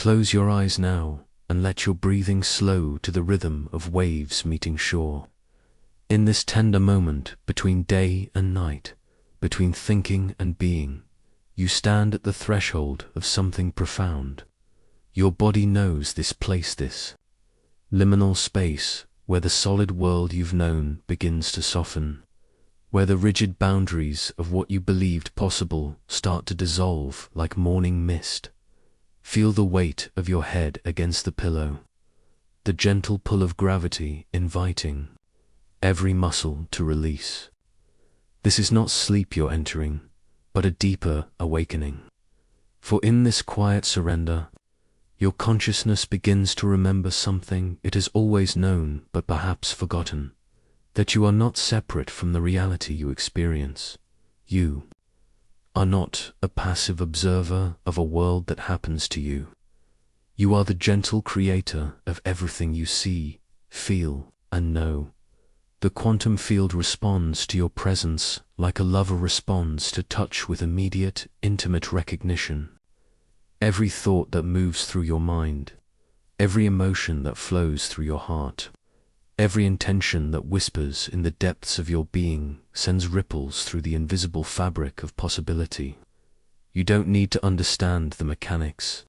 Close your eyes now and let your breathing slow to the rhythm of waves meeting shore. In this tender moment between day and night, between thinking and being, you stand at the threshold of something profound. Your body knows this place, this liminal space where the solid world you've known begins to soften, where the rigid boundaries of what you believed possible start to dissolve like morning mist. Feel the weight of your head against the pillow, the gentle pull of gravity inviting every muscle to release. This is not sleep you're entering, but a deeper awakening. For in this quiet surrender, your consciousness begins to remember something it has always known but perhaps forgotten, that you are not separate from the reality you experience. You are not a passive observer of a world that happens to you. You are the gentle creator of everything you see, feel, and know. The quantum field responds to your presence like a lover responds to touch with immediate, intimate recognition. Every thought that moves through your mind, every emotion that flows through your heart, every intention that whispers in the depths of your being sends ripples through the invisible fabric of possibility. You don't need to understand the mechanics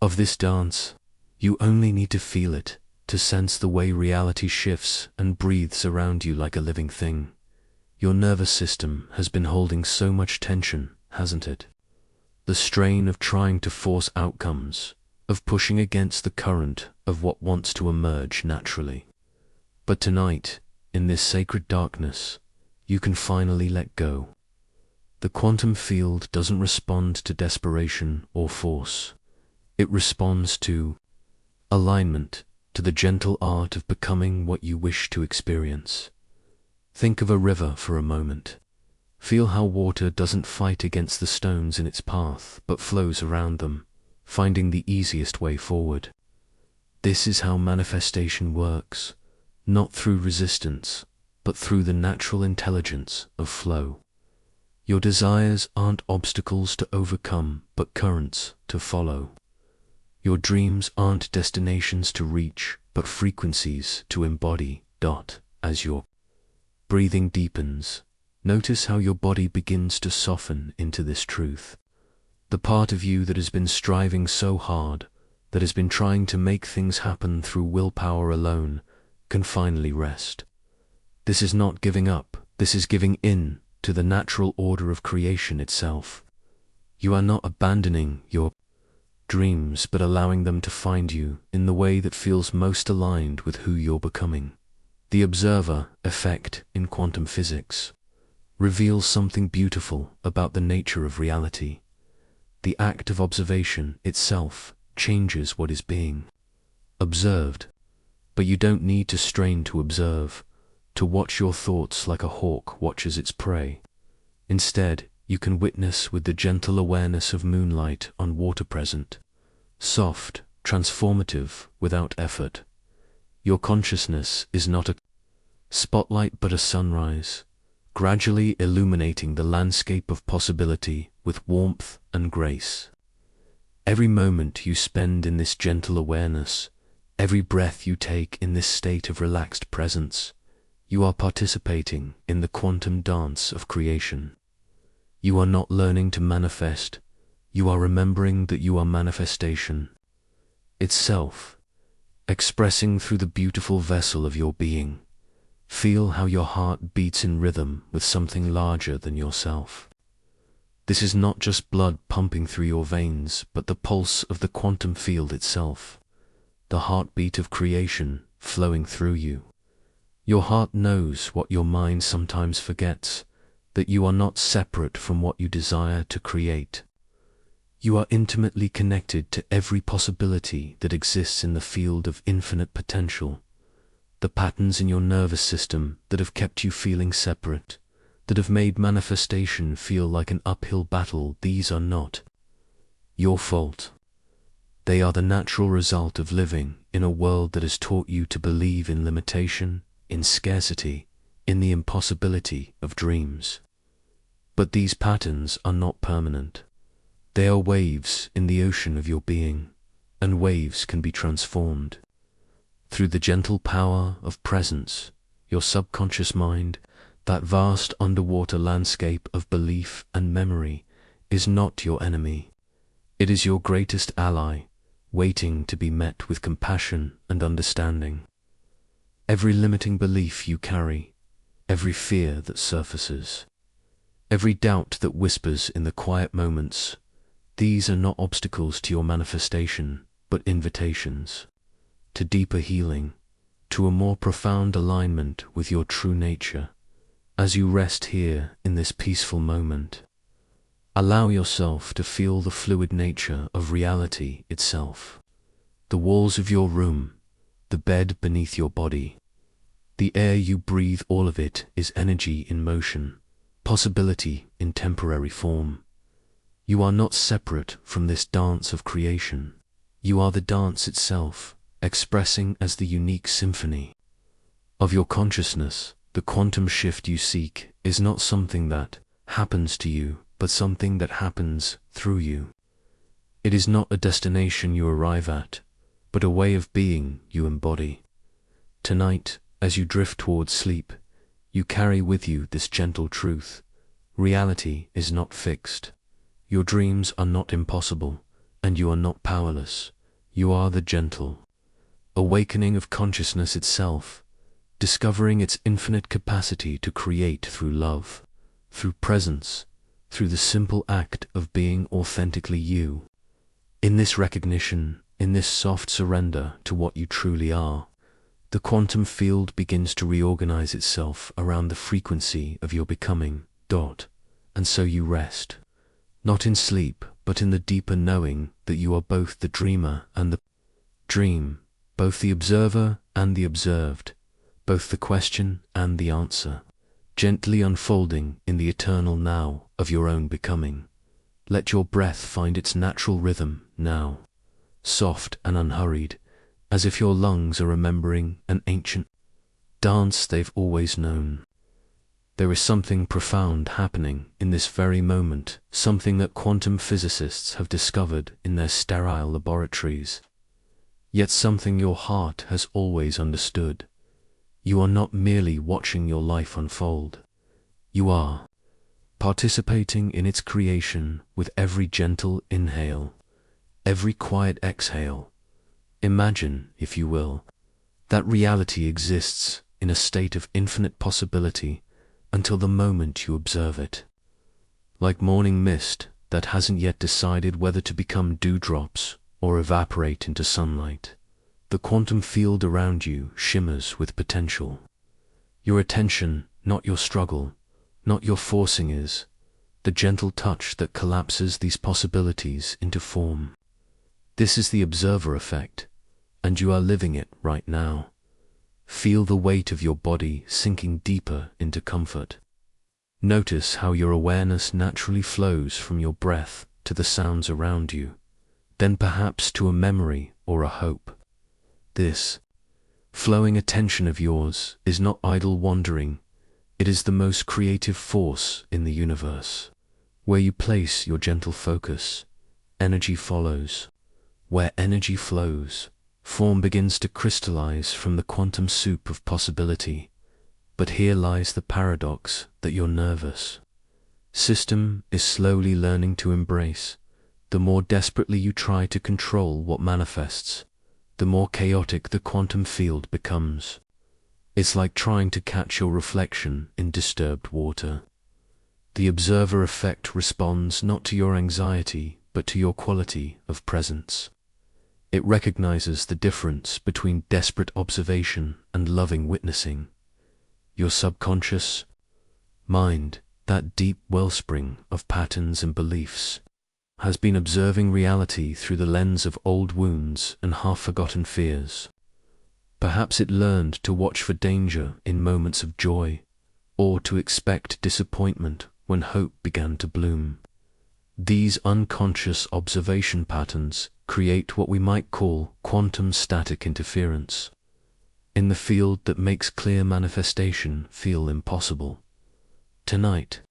of this dance. You only need to feel it, to sense the way reality shifts and breathes around you like a living thing. Your nervous system has been holding so much tension, hasn't it? The strain of trying to force outcomes, of pushing against the current of what wants to emerge naturally. But tonight, in this sacred darkness, you can finally let go. The quantum field doesn't respond to desperation or force. It responds to alignment, to the gentle art of becoming what you wish to experience. Think of a river for a moment. Feel how water doesn't fight against the stones in its path, but flows around them, finding the easiest way forward. This is how manifestation works, not through resistance, but through the natural intelligence of flow. Your desires aren't obstacles to overcome, but currents to follow. Your dreams aren't destinations to reach, but frequencies to embody. As your breathing deepens, notice how your body begins to soften into this truth. The part of you that has been striving so hard, that has been trying to make things happen through willpower alone, can finally rest. This is not giving up, this is giving in to the natural order of creation itself. You are not abandoning your dreams, but allowing them to find you in the way that feels most aligned with who you're becoming. The observer effect in quantum physics reveals something beautiful about the nature of reality. The act of observation itself changes what is being observed, but you don't need to strain to observe, to watch your thoughts like a hawk watches its prey. Instead, you can witness with the gentle awareness of moonlight on water present, soft, transformative, without effort. Your consciousness is not a spotlight but a sunrise, gradually illuminating the landscape of possibility with warmth and grace. Every moment you spend in this gentle awareness, every breath you take in this state of relaxed presence, you are participating in the quantum dance of creation. You are not learning to manifest, you are remembering that you are manifestation itself, expressing through the beautiful vessel of your being. Feel how your heart beats in rhythm with something larger than yourself. This is not just blood pumping through your veins, but the pulse of the quantum field itself, the heartbeat of creation flowing through you. Your heart knows what your mind sometimes forgets, that you are not separate from what you desire to create. You are intimately connected to every possibility that exists in the field of infinite potential. The patterns in your nervous system that have kept you feeling separate, that have made manifestation feel like an uphill battle, these are not your fault. They are the natural result of living in a world that has taught you to believe in limitation, in scarcity, in the impossibility of dreams. But these patterns are not permanent. They are waves in the ocean of your being, and waves can be transformed. Through the gentle power of presence, your subconscious mind, that vast underwater landscape of belief and memory, is not your enemy. It is your greatest ally, waiting to be met with compassion and understanding. Every limiting belief you carry, every fear that surfaces, every doubt that whispers in the quiet moments, these are not obstacles to your manifestation, but invitations to deeper healing, to a more profound alignment with your true nature. As you rest here in this peaceful moment, allow yourself to feel the fluid nature of reality itself. The walls of your room, the bed beneath your body, the air you breathe, all of it is energy in motion, possibility in temporary form. You are not separate from this dance of creation. You are the dance itself, expressing as the unique symphony of your consciousness. The quantum shift you seek is not something that happens to you, but something that happens through you. It is not a destination you arrive at, but a way of being you embody. Tonight, as you drift towards sleep, you carry with you this gentle truth. Reality is not fixed. Your dreams are not impossible, and you are not powerless. You are the gentle awakening of consciousness itself, discovering its infinite capacity to create through love, through presence, through the simple act of being authentically you. In this recognition, in this soft surrender to what you truly are, the quantum field begins to reorganize itself around the frequency of your becoming. And so you rest, not in sleep, but in the deeper knowing that you are both the dreamer and the dream, both the observer and the observed, both the question and the answer, gently unfolding in the eternal now of your own becoming. Let your breath find its natural rhythm now, soft and unhurried, as if your lungs are remembering an ancient dance they've always known. There is something profound happening in this very moment, something that quantum physicists have discovered in their sterile laboratories, yet something your heart has always understood. You are not merely watching your life unfold. You are participating in its creation with every gentle inhale, every quiet exhale. Imagine, if you will, that reality exists in a state of infinite possibility until the moment you observe it. Like morning mist that hasn't yet decided whether to become dewdrops or evaporate into sunlight, the quantum field around you shimmers with potential. Your attention, not your struggle, not your forcing, is the gentle touch that collapses these possibilities into form. This is the observer effect, and you are living it right now. Feel the weight of your body sinking deeper into comfort. Notice how your awareness naturally flows from your breath to the sounds around you, then perhaps to a memory or a hope. This flowing attention of yours is not idle wandering. It is the most creative force in the universe. Where you place your gentle focus, energy follows. Where energy flows, form begins to crystallize from the quantum soup of possibility. But here lies the paradox that your nervous system is slowly learning to embrace. The more desperately you try to control what manifests, the more chaotic the quantum field becomes. It's like trying to catch your reflection in disturbed water. The observer effect responds not to your anxiety, but to your quality of presence. It recognizes the difference between desperate observation and loving witnessing. Your subconscious mind, that deep wellspring of patterns and beliefs, has been observing reality through the lens of old wounds and half-forgotten fears. Perhaps it learned to watch for danger in moments of joy, or to expect disappointment when hope began to bloom. These unconscious observation patterns create what we might call quantum static interference, in the field that makes clear manifestation feel impossible. Tonight,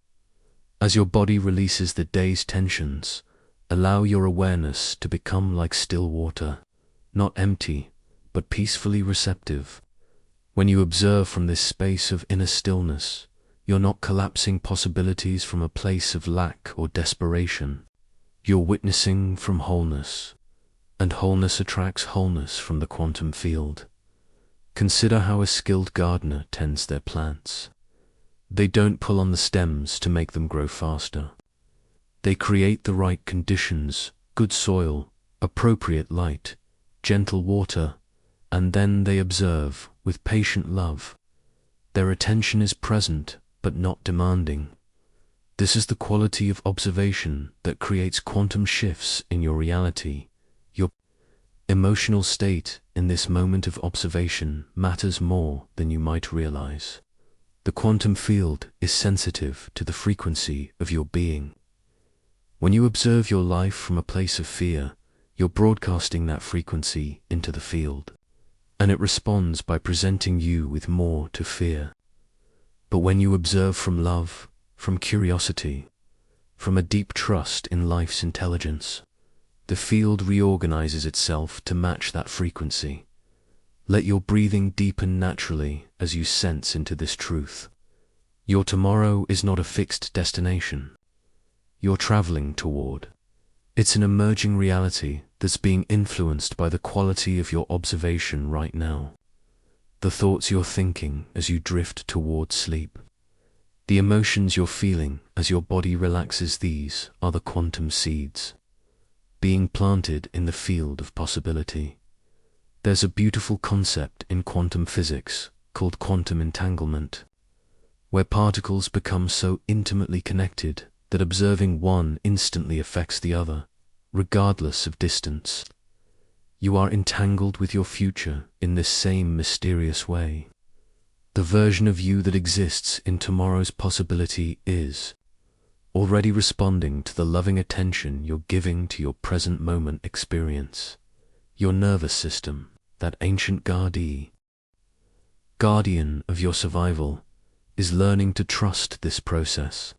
as your body releases the day's tensions, Allow your awareness to become like still water, not empty, but peacefully receptive. When you observe from this space of inner stillness, you're not collapsing possibilities from a place of lack or desperation. You're witnessing from wholeness, and wholeness attracts wholeness from the quantum field. Consider how a skilled gardener tends their plants. They don't pull on the stems to make them grow faster. They create the right conditions, good soil, appropriate light, gentle water, and then they observe with patient love. Their attention is present, but not demanding. This is the quality of observation that creates quantum shifts in your reality. Your emotional state in this moment of observation matters more than you might realize. The quantum field is sensitive to the frequency of your being. When you observe your life from a place of fear, you're broadcasting that frequency into the field, and it responds by presenting you with more to fear. But when you observe from love, from curiosity, from a deep trust in life's intelligence, the field reorganizes itself to match that frequency. Let your breathing deepen naturally as you sense into this truth. Your tomorrow is not a fixed destination you're traveling toward. It's an emerging reality that's being influenced by the quality of your observation right now. The thoughts you're thinking as you drift toward sleep. The emotions you're feeling as your body relaxes, these are the quantum seeds being planted in the field of possibility. There's a beautiful concept in quantum physics called quantum entanglement, where particles become so intimately connected that observing one instantly affects the other, regardless of distance. You are entangled with your future in this same mysterious way. The version of you that exists in tomorrow's possibility is already responding to the loving attention you're giving to your present moment experience. Your nervous system, that ancient guardian of your survival, is learning to trust this process.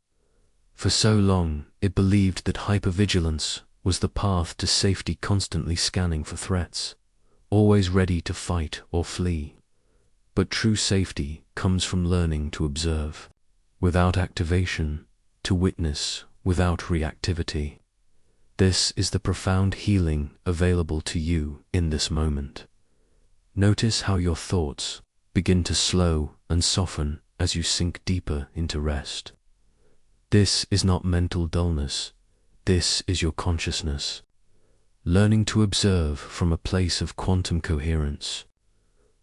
For so long, it believed that hypervigilance was the path to safety, constantly scanning for threats, always ready to fight or flee. But true safety comes from learning to observe, without activation, to witness, without reactivity. This is the profound healing available to you in this moment. Notice how your thoughts begin to slow and soften as you sink deeper into rest. This is not mental dullness. This is your consciousness, learning to observe from a place of quantum coherence.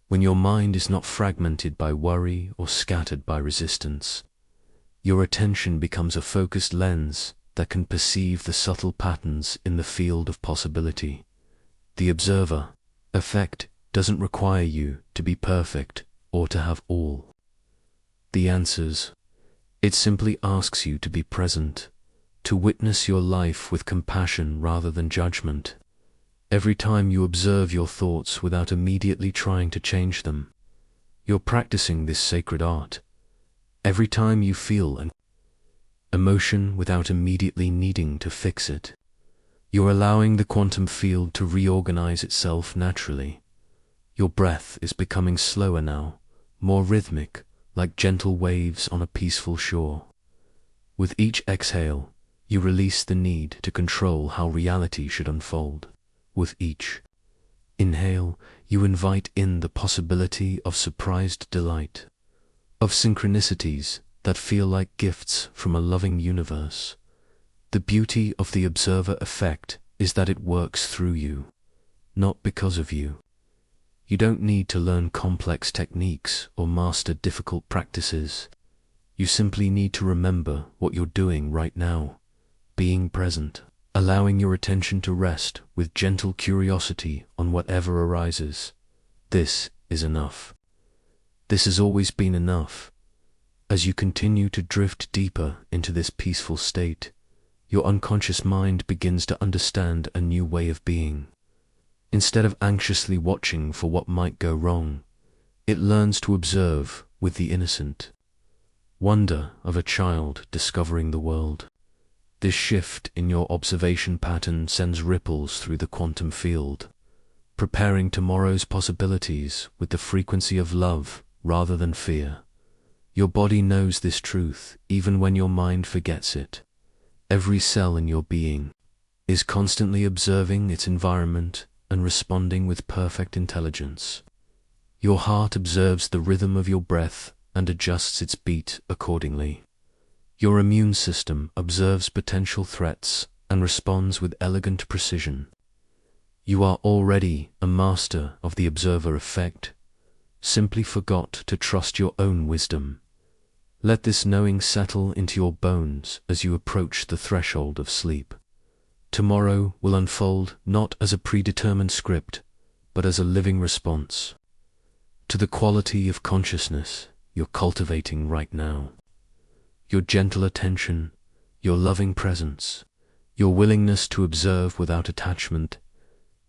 When your mind is not fragmented by worry or scattered by resistance, your attention becomes a focused lens that can perceive the subtle patterns in the field of possibility. The observer effect doesn't require you to be perfect or to have all the answers. It simply asks you to be present, to witness your life with compassion rather than judgment. Every time you observe your thoughts without immediately trying to change them, you're practicing this sacred art. Every time you feel an emotion without immediately needing to fix it, you're allowing the quantum field to reorganize itself naturally. Your breath is becoming slower now, more rhythmic, like gentle waves on a peaceful shore. With each exhale, you release the need to control how reality should unfold. With each inhale, you invite in the possibility of surprised delight, of synchronicities that feel like gifts from a loving universe. The beauty of the observer effect is that it works through you, not because of you. You don't need to learn complex techniques or master difficult practices. You simply need to remember what you're doing right now, being present, allowing your attention to rest with gentle curiosity on whatever arises. This is enough. This has always been enough. As you continue to drift deeper into this peaceful state, your unconscious mind begins to understand a new way of being. Instead of anxiously watching for what might go wrong, it learns to observe with the innocent wonder of a child discovering the world. This shift in your observation pattern sends ripples through the quantum field, preparing tomorrow's possibilities with the frequency of love rather than fear. Your body knows this truth even when your mind forgets it. Every cell in your being is constantly observing its environment and responding with perfect intelligence. Your heart observes the rhythm of your breath and adjusts its beat accordingly. Your immune system observes potential threats and responds with elegant precision. You are already a master of the observer effect, simply forgot to trust your own wisdom. Let this knowing settle into your bones as you approach the threshold of sleep. Tomorrow will unfold not as a predetermined script, but as a living response to the quality of consciousness you're cultivating right now. Your gentle attention, your loving presence, your willingness to observe without attachment,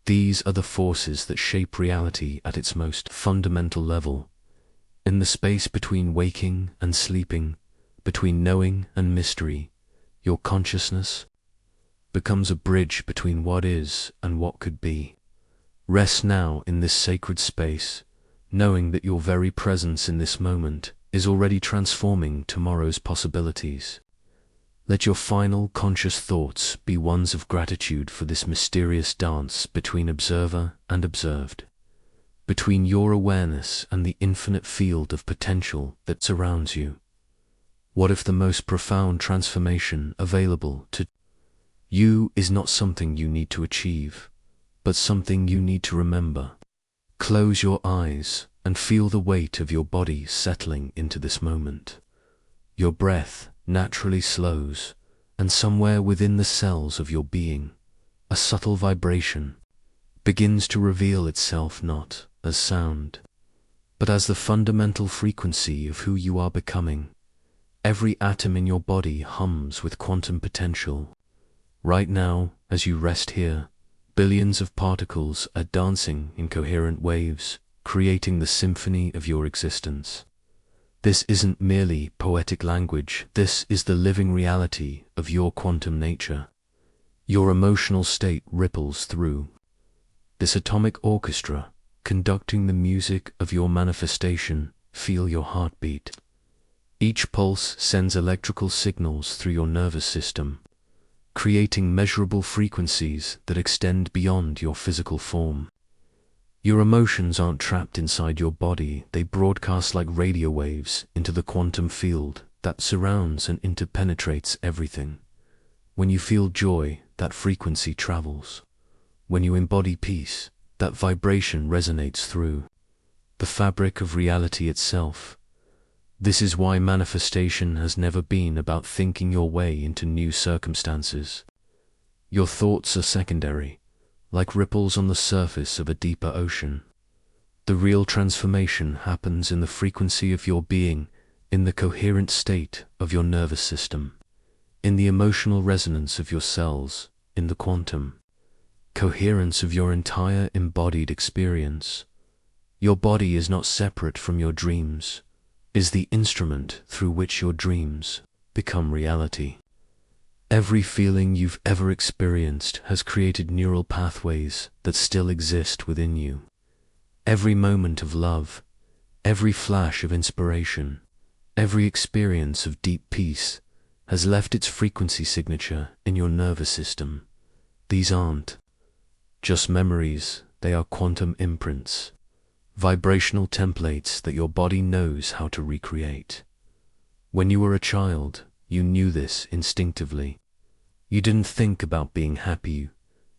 these are the forces that shape reality at its most fundamental level. In the space between waking and sleeping, between knowing and mystery, your consciousness becomes a bridge between what is and what could be. Rest now in this sacred space, knowing that your very presence in this moment is already transforming tomorrow's possibilities. Let your final conscious thoughts be ones of gratitude for this mysterious dance between observer and observed, between your awareness and the infinite field of potential that surrounds you. What if the most profound transformation available to you is not something you need to achieve, but something you need to remember? Close your eyes and feel the weight of your body settling into this moment. Your breath naturally slows, and somewhere within the cells of your being, a subtle vibration begins to reveal itself not as sound, but as the fundamental frequency of who you are becoming. Every atom in your body hums with quantum potential. Right now, as you rest here, billions of particles are dancing in coherent waves, creating the symphony of your existence. This isn't merely poetic language, this is the living reality of your quantum nature. Your emotional state ripples through this atomic orchestra, conducting the music of your manifestation. Feel your heartbeat. Each pulse sends electrical signals through your nervous system, creating measurable frequencies that extend beyond your physical form. Your emotions aren't trapped inside your body, they broadcast like radio waves into the quantum field that surrounds and interpenetrates everything. When you feel joy, that frequency travels. When you embody peace, that vibration resonates through the fabric of reality itself. This is why manifestation has never been about thinking your way into new circumstances. Your thoughts are secondary, like ripples on the surface of a deeper ocean. The real transformation happens in the frequency of your being, in the coherent state of your nervous system, in the emotional resonance of your cells, in the quantum coherence of your entire embodied experience. Your body is not separate from your dreams, is the instrument through which your dreams become reality. Every feeling you've ever experienced has created neural pathways that still exist within you. Every moment of love, every flash of inspiration, every experience of deep peace has left its frequency signature in your nervous system. These aren't just memories, they are quantum imprints, vibrational templates that your body knows how to recreate. When you were a child, you knew this instinctively. You didn't think about being happy,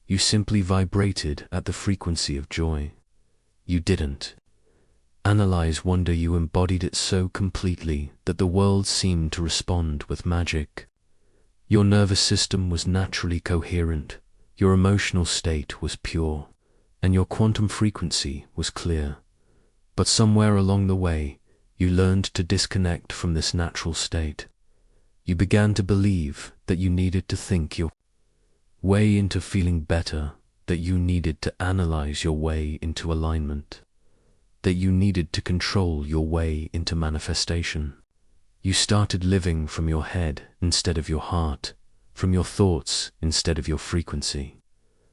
you simply vibrated at the frequency of joy. You didn't analyze wonder, you embodied it so completely that the world seemed to respond with magic. Your nervous system was naturally coherent, your emotional state was pure, and your quantum frequency was clear. But somewhere along the way, you learned to disconnect from this natural state. You began to believe that you needed to think your way into feeling better, that you needed to analyze your way into alignment, that you needed to control your way into manifestation. You started living from your head instead of your heart, from your thoughts instead of your frequency,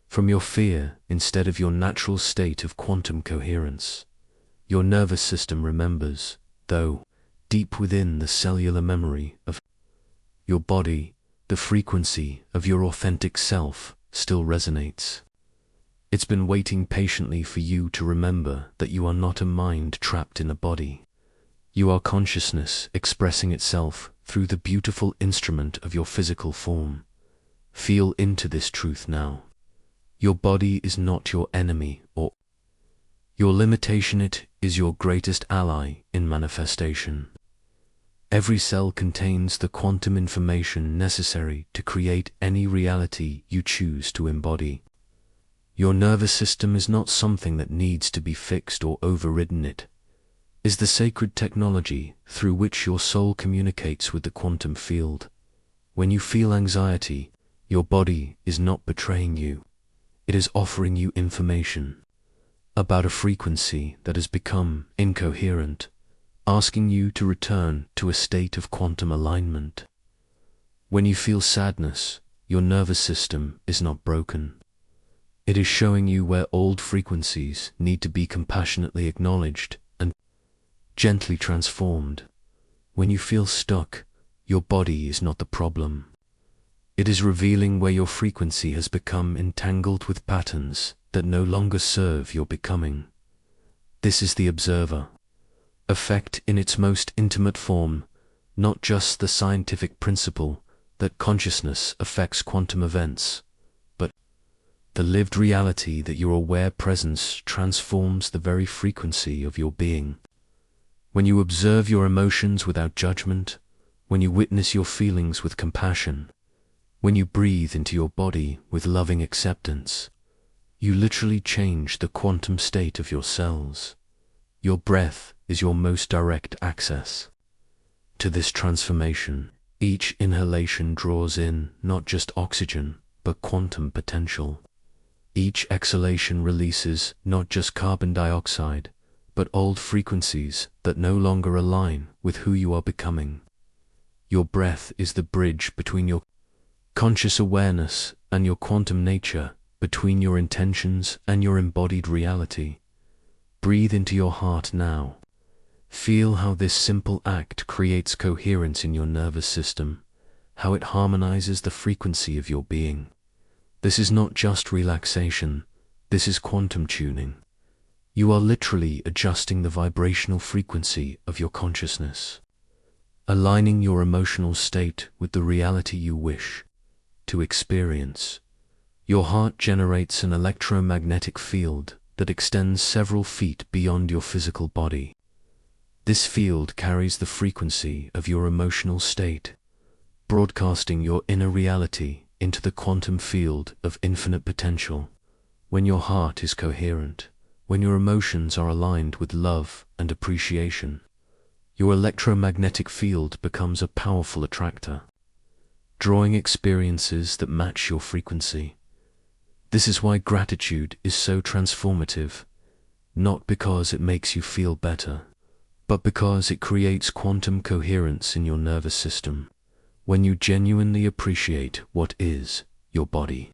from your fear instead of your natural state of quantum coherence. Your nervous system remembers, though, deep within the cellular memory of your body, the frequency of your authentic self still resonates. It's been waiting patiently for you to remember that you are not a mind trapped in a body. You are consciousness expressing itself through the beautiful instrument of your physical form. Feel into this truth now. Your body is not your enemy or your limitation. It is your greatest ally in manifestation. Every cell contains the quantum information necessary to create any reality you choose to embody. Your nervous system is not something that needs to be fixed or overridden. It is the sacred technology through which your soul communicates with the quantum field. When you feel anxiety, your body is not betraying you. It is offering you information about a frequency that has become incoherent, asking you to return to a state of quantum alignment. When you feel sadness, your nervous system is not broken. It is showing you where old frequencies need to be compassionately acknowledged and gently transformed. When you feel stuck, your body is not the problem. It is revealing where your frequency has become entangled with patterns that no longer serve your becoming. This is the observer effect in its most intimate form, not just the scientific principle that consciousness affects quantum events, but the lived reality that your aware presence transforms the very frequency of your being. When you observe your emotions without judgment, when you witness your feelings with compassion, when you breathe into your body with loving acceptance, you literally change the quantum state of your cells. Your breath is your most direct access to this transformation. Each inhalation draws in not just oxygen, but quantum potential. Each exhalation releases not just carbon dioxide, but old frequencies that no longer align with who you are becoming. Your breath is the bridge between your conscious awareness and your quantum nature, between your intentions and your embodied reality. Breathe into your heart now. Feel how this simple act creates coherence in your nervous system, how it harmonizes the frequency of your being. This is not just relaxation, this is quantum tuning. You are literally adjusting the vibrational frequency of your consciousness, aligning your emotional state with the reality you wish to experience. Your heart generates an electromagnetic field that extends several feet beyond your physical body. This field carries the frequency of your emotional state, broadcasting your inner reality into the quantum field of infinite potential. When your heart is coherent, when your emotions are aligned with love and appreciation, your electromagnetic field becomes a powerful attractor, drawing experiences that match your frequency. This is why gratitude is so transformative, not because it makes you feel better, but because it creates quantum coherence in your nervous system. When you genuinely appreciate what is, your body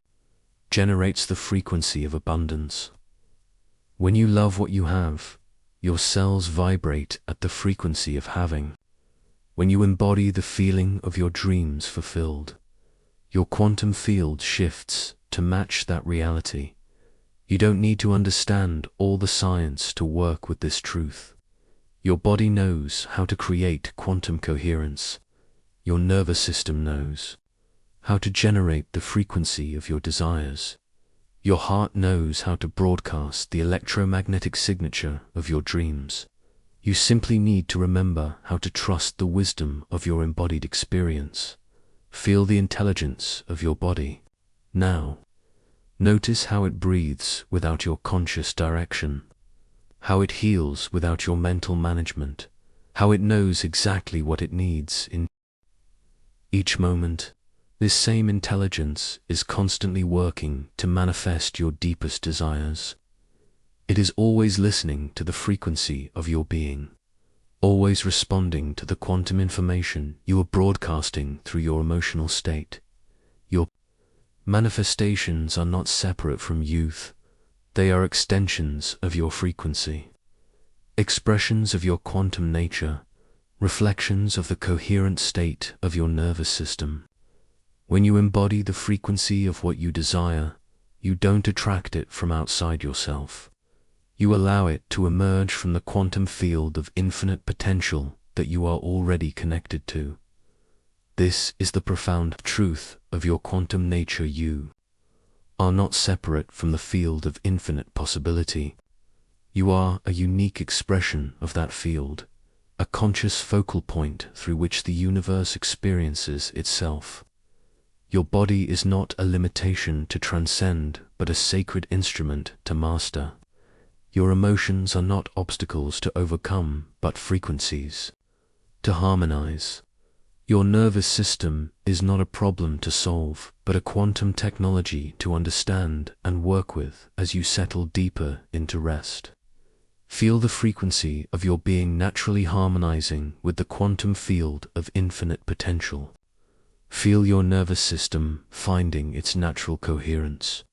generates the frequency of abundance. When you love what you have, your cells vibrate at the frequency of having. When you embody the feeling of your dreams fulfilled, your quantum field shifts to match that reality. You don't need to understand all the science to work with this truth. Your body knows how to create quantum coherence. Your nervous system knows how to generate the frequency of your desires. Your heart knows how to broadcast the electromagnetic signature of your dreams. You simply need to remember how to trust the wisdom of your embodied experience. Feel the intelligence of your body. Now, notice how it breathes without your conscious direction, how it heals without your mental management, how it knows exactly what it needs in each moment. This same intelligence is constantly working to manifest your deepest desires. It is always listening to the frequency of your being, always responding to the quantum information you are broadcasting through your emotional state. Your manifestations are not separate from youth. They are extensions of your frequency, expressions of your quantum nature, reflections of the coherent state of your nervous system. When you embody the frequency of what you desire, you don't attract it from outside yourself. You allow it to emerge from the quantum field of infinite potential that you are already connected to. This is the profound truth of your quantum nature. You are not separate from the field of infinite possibility. You are a unique expression of that field, a conscious focal point through which the universe experiences itself. Your body is not a limitation to transcend, but a sacred instrument to master. Your emotions are not obstacles to overcome, but frequencies to harmonize. Your nervous system is not a problem to solve, but a quantum technology to understand and work with as you settle deeper into rest. Feel the frequency of your being naturally harmonizing with the quantum field of infinite potential. Feel your nervous system finding its natural coherence.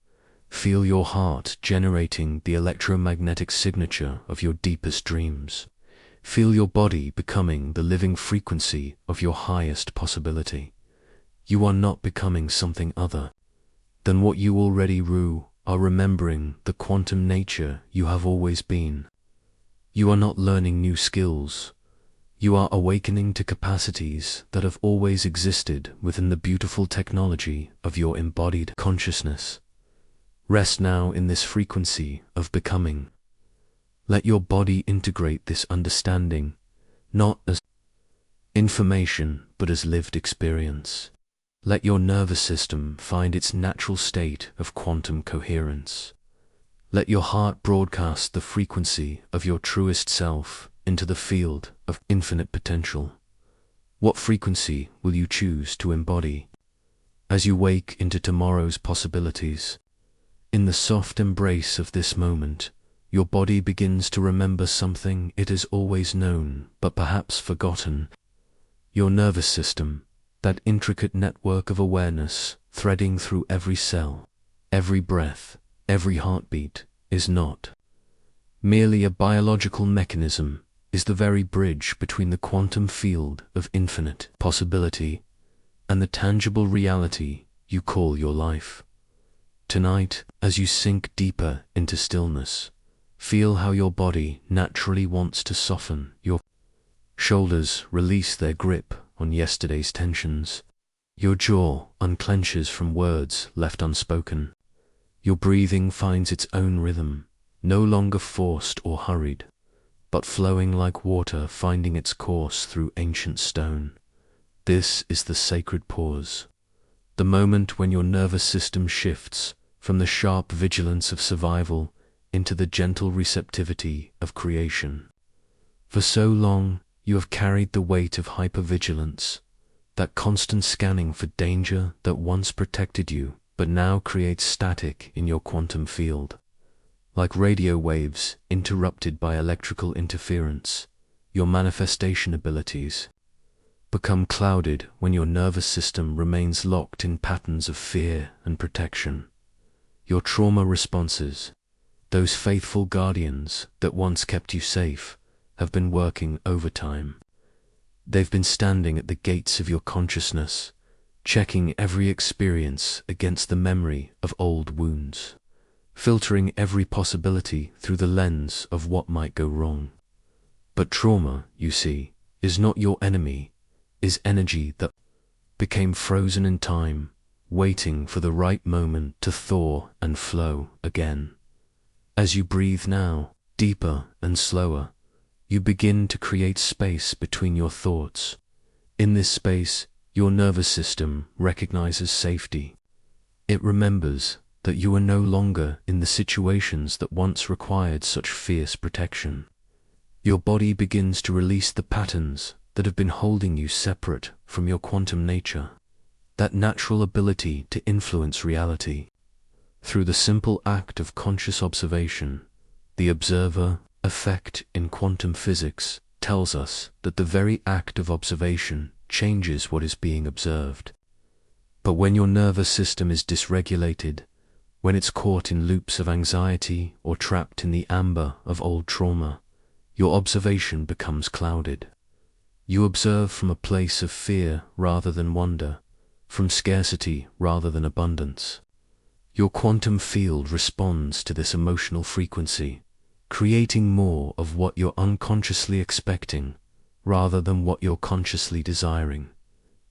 Feel your heart generating the electromagnetic signature of your deepest dreams. Feel your body becoming the living frequency of your highest possibility. You are not becoming something other than what you already are remembering the quantum nature you have always been. You are not learning new skills. You are awakening to capacities that have always existed within the beautiful technology of your embodied consciousness. Rest now in this frequency of becoming. Let your body integrate this understanding, not as information, but as lived experience. Let your nervous system find its natural state of quantum coherence. Let your heart broadcast the frequency of your truest self into the field of infinite potential. What frequency will you choose to embody as you wake into tomorrow's possibilities? In the soft embrace of this moment, your body begins to remember something it has always known, but perhaps forgotten. Your nervous system, that intricate network of awareness threading through every cell, every breath, every heartbeat, is not merely a biological mechanism, is the very bridge between the quantum field of infinite possibility and the tangible reality you call your life. Tonight, as you sink deeper into stillness, feel how your body naturally wants to soften. Your shoulders release their grip on yesterday's tensions. Your jaw unclenches from words left unspoken. Your breathing finds its own rhythm, no longer forced or hurried, but flowing like water finding its course through ancient stone. This is the sacred pause, the moment when your nervous system shifts from the sharp vigilance of survival into the gentle receptivity of creation. For so long, you have carried the weight of hypervigilance, that constant scanning for danger that once protected you, but now creates static in your quantum field. Like radio waves interrupted by electrical interference, your manifestation abilities become clouded when your nervous system remains locked in patterns of fear and protection. Your trauma responses, those faithful guardians that once kept you safe, have been working overtime. They've been standing at the gates of your consciousness, checking every experience against the memory of old wounds, filtering every possibility through the lens of what might go wrong. But trauma, you see, is not your enemy, is energy that became frozen in time, waiting for the right moment to thaw and flow again. As you breathe now, deeper and slower, you begin to create space between your thoughts. In this space, your nervous system recognizes safety. It remembers that you are no longer in the situations that once required such fierce protection. Your body begins to release the patterns that have been holding you separate from your quantum nature, that natural ability to influence reality. Through the simple act of conscious observation, the observer effect in quantum physics tells us that the very act of observation changes what is being observed. But when your nervous system is dysregulated, when it's caught in loops of anxiety or trapped in the amber of old trauma, your observation becomes clouded. You observe from a place of fear rather than wonder, from scarcity rather than abundance. Your quantum field responds to this emotional frequency, creating more of what you're unconsciously expecting rather than what you're consciously desiring.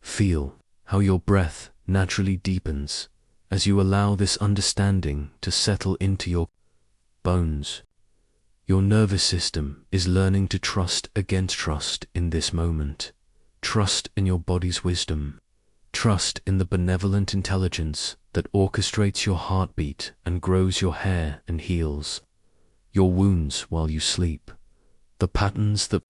Feel how your breath naturally deepens as you allow this understanding to settle into your bones. Your nervous system is learning to trust against trust in this moment. Trust in your body's wisdom. Trust in the benevolent intelligence that orchestrates your heartbeat and grows your hair and heals your wounds while you sleep. The patterns that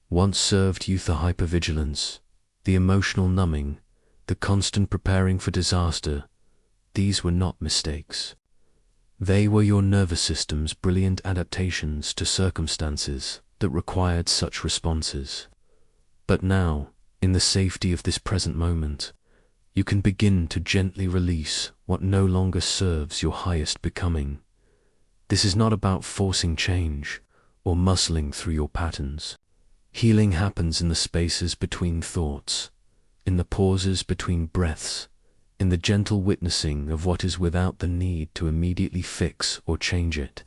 once served you, the hypervigilance, the emotional numbing, the constant preparing for disaster, these were not mistakes. They were your nervous system's brilliant adaptations to circumstances that required such responses. But now, in the safety of this present moment, you can begin to gently release what no longer serves your highest becoming. This is not about forcing change or muscling through your patterns. Healing happens in the spaces between thoughts, in the pauses between breaths, in the gentle witnessing of what is without the need to immediately fix or change it.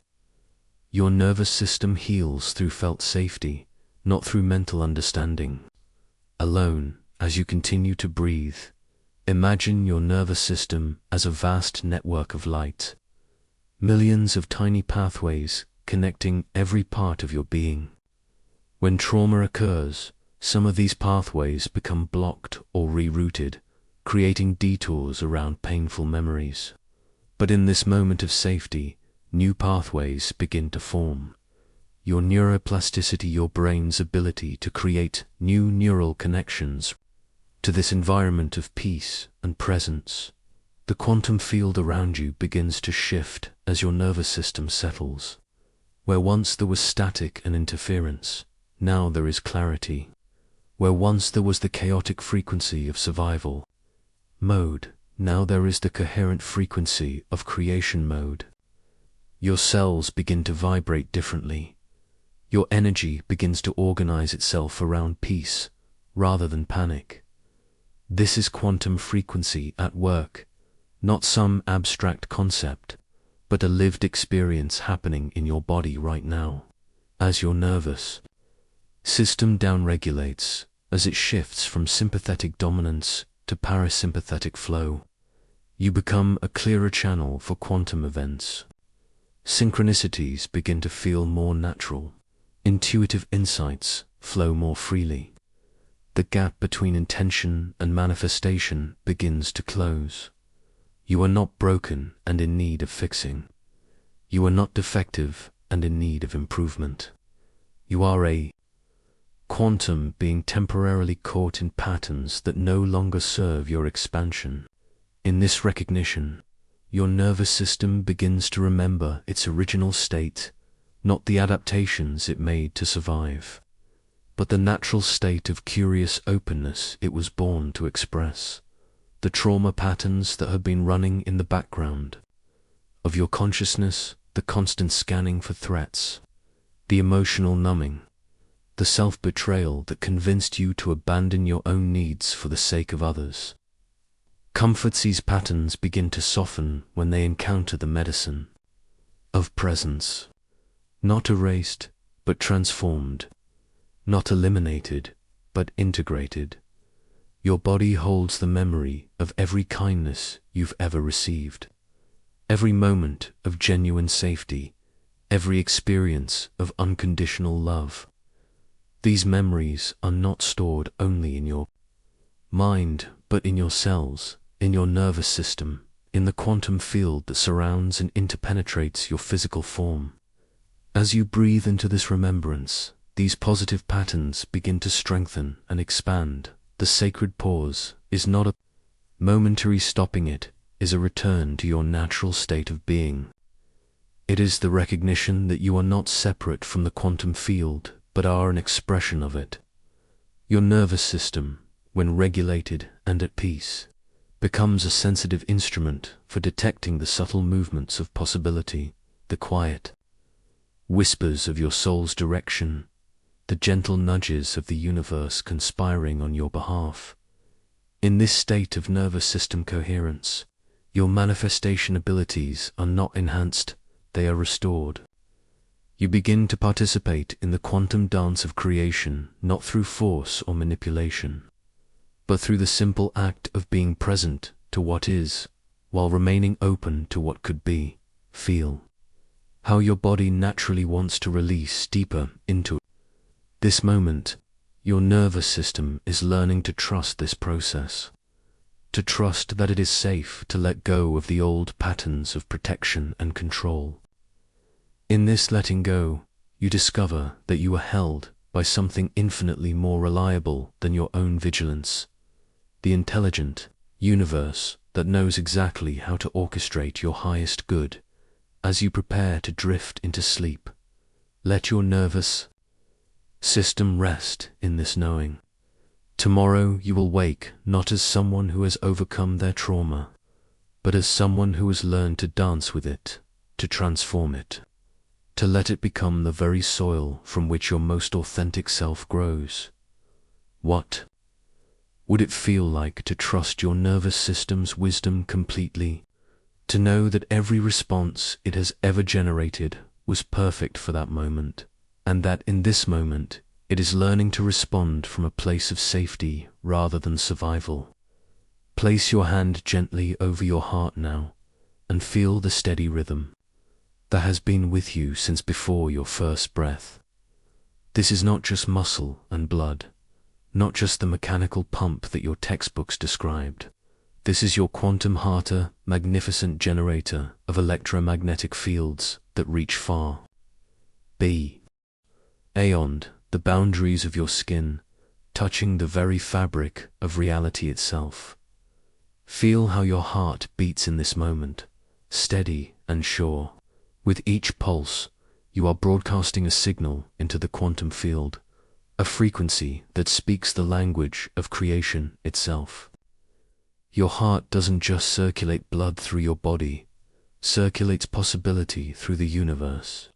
Your nervous system heals through felt safety, not through mental understanding. Alone, as you continue to breathe, imagine your nervous system as a vast network of light. Millions of tiny pathways connecting every part of your being. When trauma occurs, some of these pathways become blocked or rerouted, creating detours around painful memories. But in this moment of safety, new pathways begin to form. Your neuroplasticity, your brain's ability to create new neural connections to this environment of peace and presence. The quantum field around you begins to shift as your nervous system settles. Where once there was static and interference, now there is clarity. Where once there was the chaotic frequency of survival mode, now there is the coherent frequency of creation mode. Your cells begin to vibrate differently. Your energy begins to organize itself around peace rather than panic. This is quantum frequency at work, not some abstract concept, but a lived experience happening in your body right now. As your nervous system downregulates, as it shifts from sympathetic dominance to parasympathetic flow, you become a clearer channel for quantum events. Synchronicities begin to feel more natural. Intuitive insights flow more freely. The gap between intention and manifestation begins to close. You are not broken and in need of fixing. You are not defective and in need of improvement. You are a quantum being temporarily caught in patterns that no longer serve your expansion. In this recognition, your nervous system begins to remember its original state, not the adaptations it made to survive, but the natural state of curious openness it was born to express. The trauma patterns that have been running in the background of your consciousness, the constant scanning for threats, the emotional numbing, the self-betrayal that convinced you to abandon your own needs for the sake of others. These patterns begin to soften when they encounter the medicine of presence, not erased, but transformed, not eliminated, but integrated. Your body holds the memory of every kindness you've ever received, every moment of genuine safety, every experience of unconditional love. These memories are not stored only in your mind, but in your cells, in your nervous system, in the quantum field that surrounds and interpenetrates your physical form. As you breathe into this remembrance, these positive patterns begin to strengthen and expand. The sacred pause is not a momentary stopping, it is a return to your natural state of being. It is the recognition that you are not separate from the quantum field, but are an expression of it. Your nervous system, when regulated and at peace, becomes a sensitive instrument for detecting the subtle movements of possibility, the quiet whispers of your soul's direction, the gentle nudges of the universe conspiring on your behalf. In this state of nervous system coherence, your manifestation abilities are not enhanced, they are restored. You begin to participate in the quantum dance of creation, not through force or manipulation, but through the simple act of being present to what is, while remaining open to what could be. Feel how your body naturally wants to release deeper into this moment. Your nervous system is learning to trust this process, to trust that it is safe to let go of the old patterns of protection and control. In this letting go, you discover that you are held by something infinitely more reliable than your own vigilance, the intelligent universe that knows exactly how to orchestrate your highest good. As you prepare to drift into sleep, let your nervous system rest in this knowing. Tomorrow you will wake not as someone who has overcome their trauma, but as someone who has learned to dance with it, to transform it, to let it become the very soil from which your most authentic self grows. What would it feel like to trust your nervous system's wisdom completely, to know that every response it has ever generated was perfect for that moment, and that in this moment it is learning to respond from a place of safety rather than survival? Place your hand gently over your heart now, and feel the steady rhythm that has been with you since before your first breath. This is not just muscle and blood, not just the mechanical pump that your textbooks described. This is your quantum hearter, magnificent generator of electromagnetic fields that reach far beyond the boundaries of your skin, touching the very fabric of reality itself. Feel how your heart beats in this moment, steady and sure. With each pulse, you are broadcasting a signal into the quantum field, a frequency that speaks the language of creation itself. Your heart doesn't just circulate blood through your body, circulates possibility through the universe,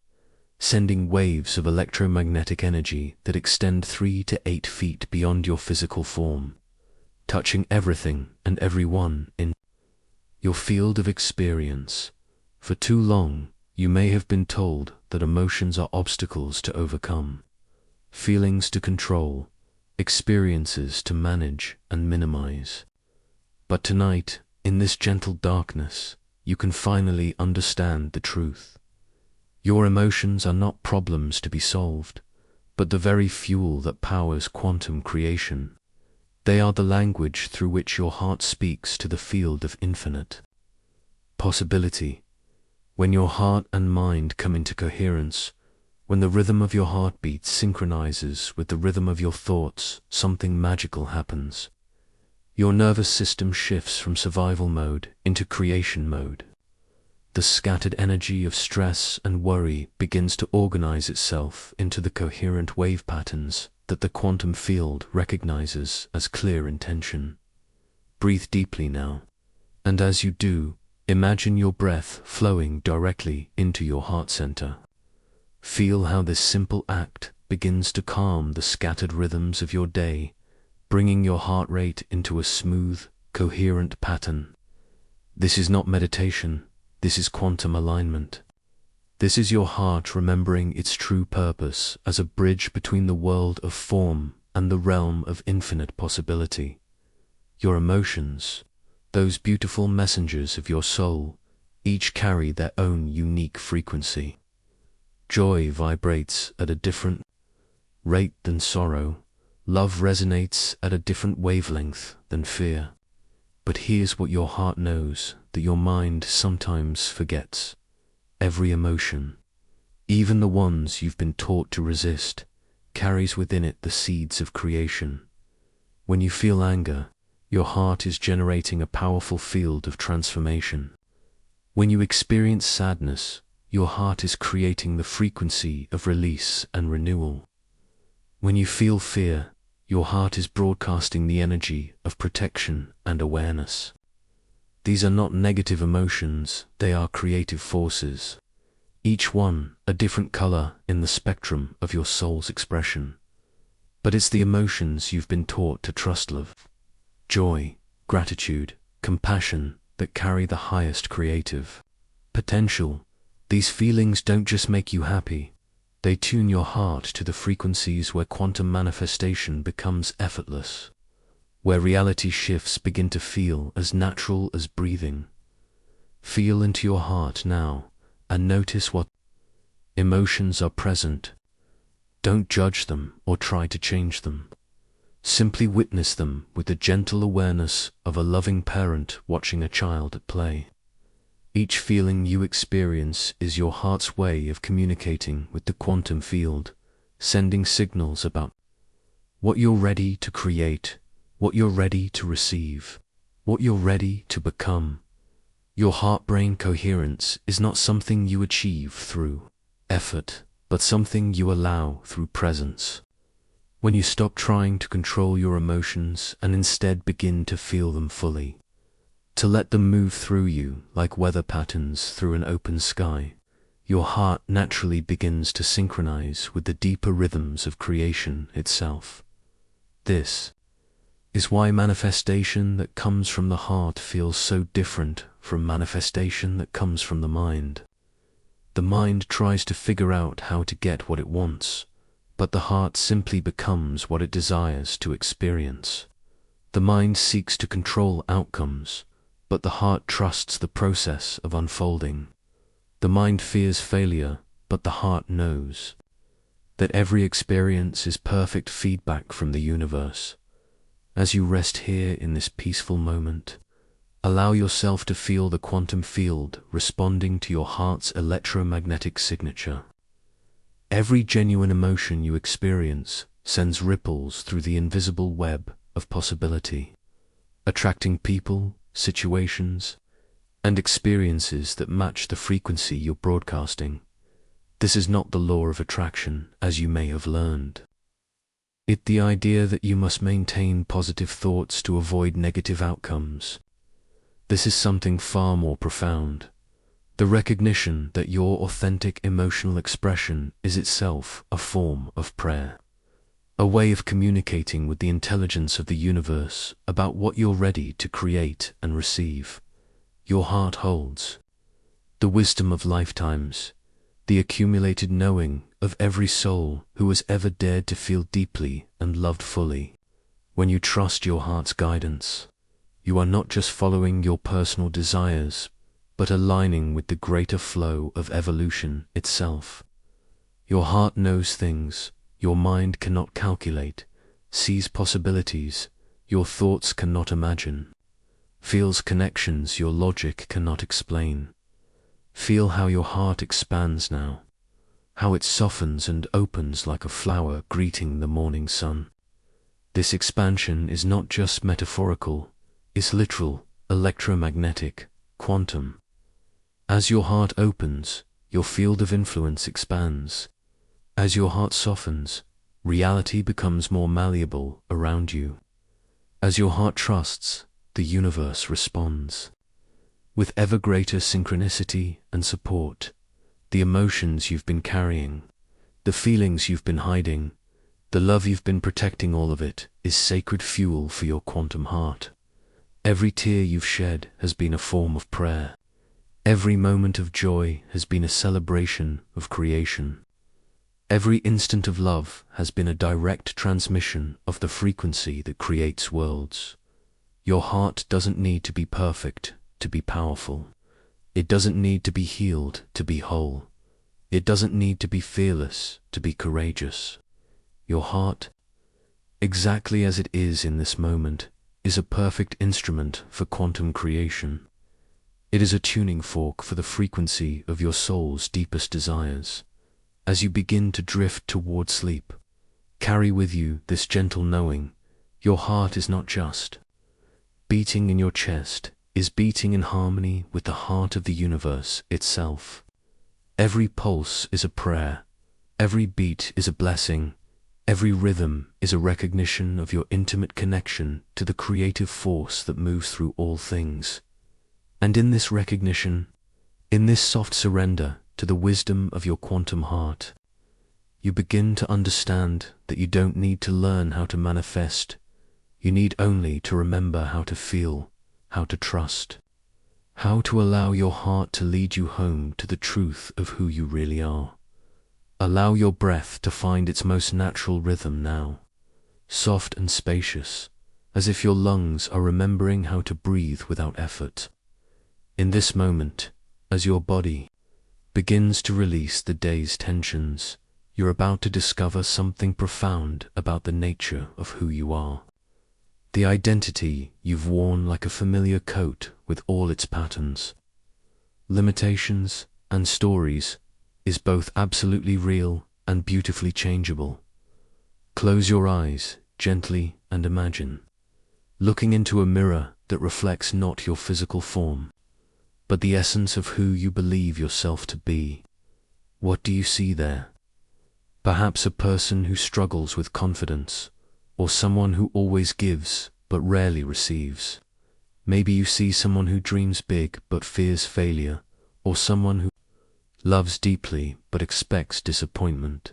sending waves of electromagnetic energy that extend 3 to 8 feet beyond your physical form, touching everything and everyone in your field of experience. For too long, you may have been told that emotions are obstacles to overcome, feelings to control, experiences to manage and minimize. But tonight, in this gentle darkness, you can finally understand the truth. Your emotions are not problems to be solved, but the very fuel that powers quantum creation. They are the language through which your heart speaks to the field of infinite possibility. When your heart and mind come into coherence, when the rhythm of your heartbeat synchronizes with the rhythm of your thoughts, something magical happens. Your nervous system shifts from survival mode into creation mode. The scattered energy of stress and worry begins to organize itself into the coherent wave patterns that the quantum field recognizes as clear intention. Breathe deeply now, and as you do, imagine your breath flowing directly into your heart center. Feel how this simple act begins to calm the scattered rhythms of your day, bringing your heart rate into a smooth, coherent pattern. This is not meditation, this is quantum alignment. This is your heart remembering its true purpose as a bridge between the world of form and the realm of infinite possibility. Your emotions, those beautiful messengers of your soul, each carry their own unique frequency. Joy vibrates at a different rate than sorrow. Love resonates at a different wavelength than fear. But here's what your heart knows that your mind sometimes forgets. Every emotion, even the ones you've been taught to resist, carries within it the seeds of creation. When you feel anger, your heart is generating a powerful field of transformation. When you experience sadness, your heart is creating the frequency of release and renewal. When you feel fear, your heart is broadcasting the energy of protection and awareness. These are not negative emotions, they are creative forces. Each one a different color in the spectrum of your soul's expression. But it's the emotions you've been taught to trust: love, joy, gratitude, compassion, that carry the highest creative potential. These feelings don't just make you happy, they tune your heart to the frequencies where quantum manifestation becomes effortless, where reality shifts begin to feel as natural as breathing. Feel into your heart now and notice what emotions are present. Don't judge them or try to change them. Simply witness them with the gentle awareness of a loving parent watching a child at play. Each feeling you experience is your heart's way of communicating with the quantum field, sending signals about what you're ready to create, what you're ready to receive, what you're ready to become. Your heart-brain coherence is not something you achieve through effort, but something you allow through presence. When you stop trying to control your emotions and instead begin to feel them fully, to let them move through you like weather patterns through an open sky, your heart naturally begins to synchronize with the deeper rhythms of creation itself. This is why manifestation that comes from the heart feels so different from manifestation that comes from the mind. The mind tries to figure out how to get what it wants, but the heart simply becomes what it desires to experience. The mind seeks to control outcomes, but the heart trusts the process of unfolding. The mind fears failure, but the heart knows that every experience is perfect feedback from the universe. As you rest here in this peaceful moment, allow yourself to feel the quantum field responding to your heart's electromagnetic signature. Every genuine emotion you experience sends ripples through the invisible web of possibility, attracting people, situations, and experiences that match the frequency you're broadcasting. This is not the law of attraction, as you may have learned. It's the idea that you must maintain positive thoughts to avoid negative outcomes. This is something far more profound. The recognition that your authentic emotional expression is itself a form of prayer, a way of communicating with the intelligence of the universe about what you're ready to create and receive. Your heart holds the wisdom of lifetimes, the accumulated knowing of every soul who has ever dared to feel deeply and loved fully. When you trust your heart's guidance, you are not just following your personal desires, but aligning with the greater flow of evolution itself. Your heart knows things your mind cannot calculate, sees possibilities your thoughts cannot imagine, feels connections your logic cannot explain. Feel how your heart expands now, how it softens and opens like a flower greeting the morning sun. This expansion is not just metaphorical, it's literal, electromagnetic, quantum. As your heart opens, your field of influence expands. As your heart softens, reality becomes more malleable around you. As your heart trusts, the universe responds. With ever greater synchronicity and support, the emotions you've been carrying, the feelings you've been hiding, the love you've been protecting, all of it is sacred fuel for your quantum heart. Every tear you've shed has been a form of prayer. Every moment of joy has been a celebration of creation. Every instant of love has been a direct transmission of the frequency that creates worlds. Your heart doesn't need to be perfect to be powerful. It doesn't need to be healed to be whole. It doesn't need to be fearless to be courageous. Your heart, exactly as it is in this moment, is a perfect instrument for quantum creation. It is a tuning fork for the frequency of your soul's deepest desires. As you begin to drift toward sleep, carry with you this gentle knowing: your heart is not just beating in your chest, is beating in harmony with the heart of the universe itself. Every pulse is a prayer, every beat is a blessing, every rhythm is a recognition of your intimate connection to the creative force that moves through all things. And in this recognition, in this soft surrender to the wisdom of your quantum heart, you begin to understand that you don't need to learn how to manifest. You need only to remember how to feel, how to trust, how to allow your heart to lead you home to the truth of who you really are. Allow your breath to find its most natural rhythm now, soft and spacious, as if your lungs are remembering how to breathe without effort. In this moment, as your body begins to release the day's tensions, you're about to discover something profound about the nature of who you are. The identity you've worn like a familiar coat with all its patterns, limitations, and stories is both absolutely real and beautifully changeable. Close your eyes gently and imagine looking into a mirror that reflects not your physical form, but the essence of who you believe yourself to be. What do you see there? Perhaps a person who struggles with confidence, or someone who always gives but rarely receives. Maybe you see someone who dreams big but fears failure, or someone who loves deeply but expects disappointment.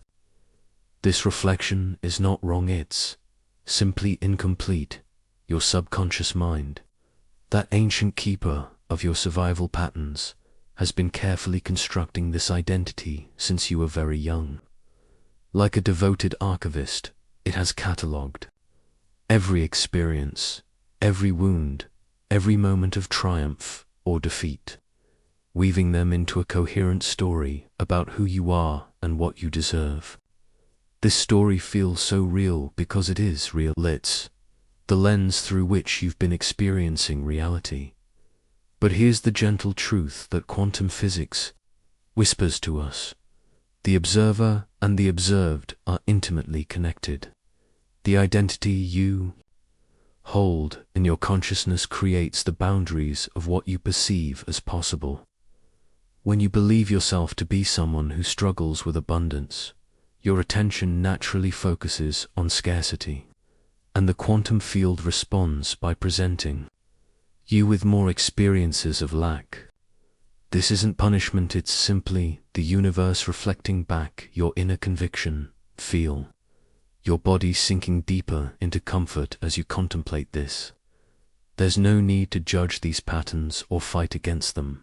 This reflection is not wrong, it's simply incomplete. Your subconscious mind, that ancient keeper of your survival patterns, has been carefully constructing this identity since you were very young. Like a devoted archivist, it has catalogued every experience, every wound, every moment of triumph or defeat, weaving them into a coherent story about who you are and what you deserve. This story feels so real because it is real. It's the lens through which you've been experiencing reality. But here's the gentle truth that quantum physics whispers to us. The observer and the observed are intimately connected. The identity you hold in your consciousness creates the boundaries of what you perceive as possible. When you believe yourself to be someone who struggles with abundance, your attention naturally focuses on scarcity, and the quantum field responds by presenting you with more experiences of lack. This isn't punishment, it's simply the universe reflecting back your inner conviction. Feel your body sinking deeper into comfort as you contemplate this. There's no need to judge these patterns or fight against them.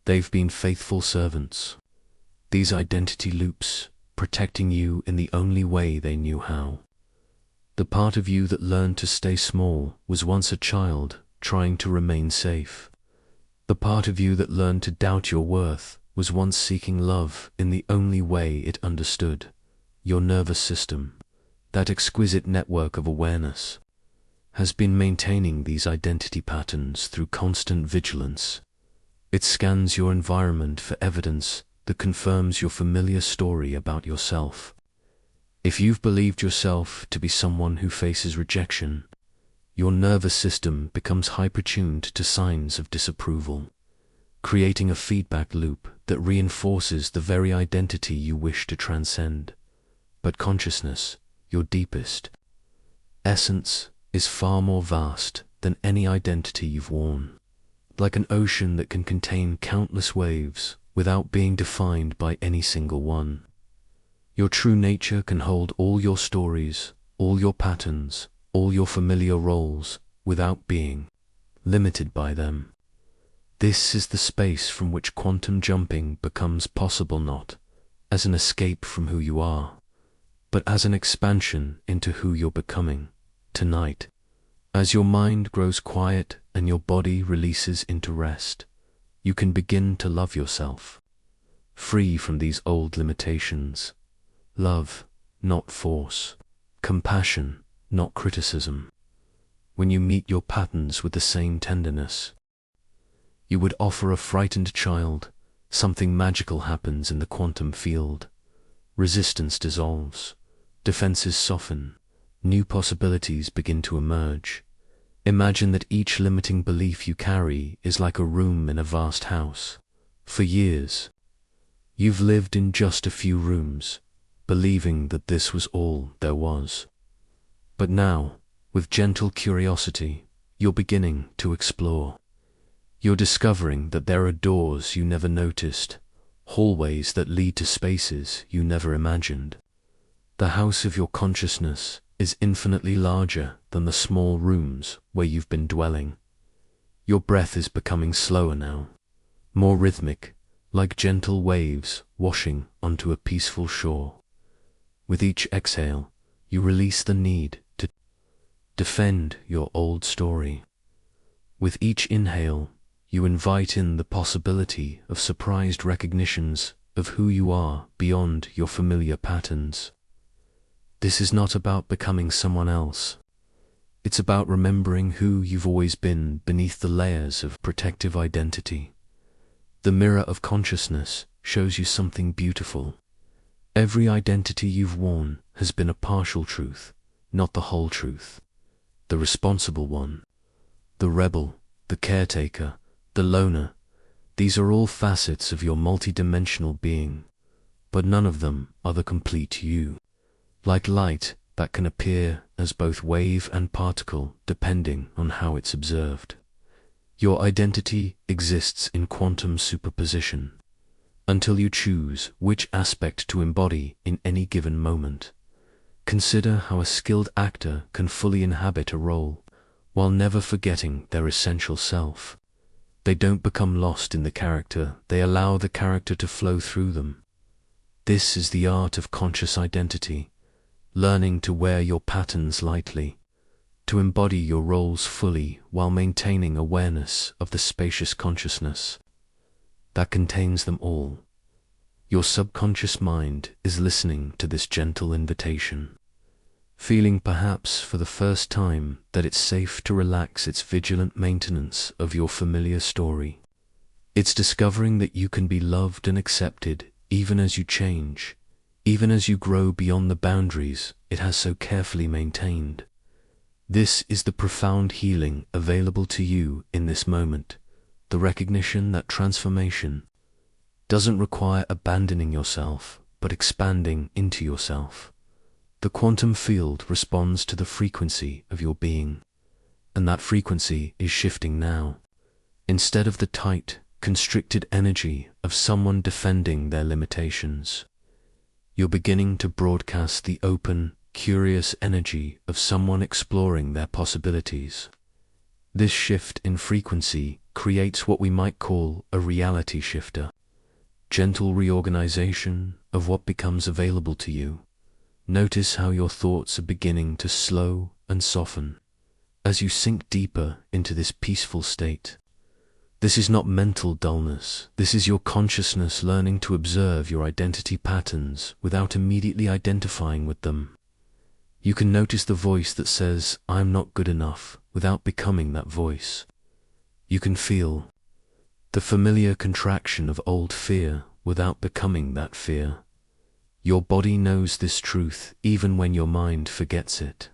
They've been faithful servants. These identity loops, protecting you in the only way they knew how. The part of you that learned to stay small was once a child trying to remain safe. The part of you that learned to doubt your worth was once seeking love in the only way it understood. Your nervous system, that exquisite network of awareness, has been maintaining these identity patterns through constant vigilance. It scans your environment for evidence that confirms your familiar story about yourself. If you've believed yourself to be someone who faces rejection, your nervous system becomes hyper-tuned to signs of disapproval, creating a feedback loop that reinforces the very identity you wish to transcend. But consciousness, your deepest essence, is far more vast than any identity you've worn. Like an ocean that can contain countless waves without being defined by any single one. Your true nature can hold all your stories, all your patterns, all your familiar roles, without being limited by them. This is the space from which quantum jumping becomes possible, not as an escape from who you are, but as an expansion into who you're becoming. Tonight, as your mind grows quiet and your body releases into rest, you can begin to love yourself, free from these old limitations. Love, not force. Compassion, not criticism. When you meet your patterns with the same tenderness you would offer a frightened child, something magical happens in the quantum field. Resistance dissolves, defenses soften, new possibilities begin to emerge. Imagine that each limiting belief you carry is like a room in a vast house. For years, you've lived in just a few rooms, believing that this was all there was. But now, with gentle curiosity, you're beginning to explore. You're discovering that there are doors you never noticed, hallways that lead to spaces you never imagined. The house of your consciousness is infinitely larger than the small rooms where you've been dwelling. Your breath is becoming slower now, more rhythmic, like gentle waves washing onto a peaceful shore. With each exhale, you release the need to defend your old story. With each inhale, you invite in the possibility of surprised recognitions of who you are beyond your familiar patterns. This is not about becoming someone else. It's about remembering who you've always been beneath the layers of protective identity. The mirror of consciousness shows you something beautiful. Every identity you've worn has been a partial truth, not the whole truth. The responsible one, the rebel, the caretaker, the loner, these are all facets of your multidimensional being, but none of them are the complete you. Like light that can appear as both wave and particle depending on how it's observed. Your identity exists in quantum superposition until you choose which aspect to embody in any given moment. Consider how a skilled actor can fully inhabit a role while never forgetting their essential self. They don't become lost in the character, they allow the character to flow through them. This is the art of conscious identity, learning to wear your patterns lightly, to embody your roles fully while maintaining awareness of the spacious consciousness that contains them all. Your subconscious mind is listening to this gentle invitation, feeling perhaps for the first time that it's safe to relax its vigilant maintenance of your familiar story. It's discovering that you can be loved and accepted even as you change, even as you grow beyond the boundaries it has so carefully maintained. This is the profound healing available to you in this moment, the recognition that transformation doesn't require abandoning yourself, but expanding into yourself. The quantum field responds to the frequency of your being, and that frequency is shifting now. Instead of the tight, constricted energy of someone defending their limitations, you're beginning to broadcast the open, curious energy of someone exploring their possibilities. This shift in frequency creates what we might call a reality shifter, gentle reorganization of what becomes available to you. Notice how your thoughts are beginning to slow and soften as you sink deeper into this peaceful state. This is not mental dullness. This is your consciousness learning to observe your identity patterns without immediately identifying with them. You can notice the voice that says, "I'm not good enough," without becoming that voice. You can feel the familiar contraction of old fear without becoming that fear. Your body knows this truth even when your mind forgets it.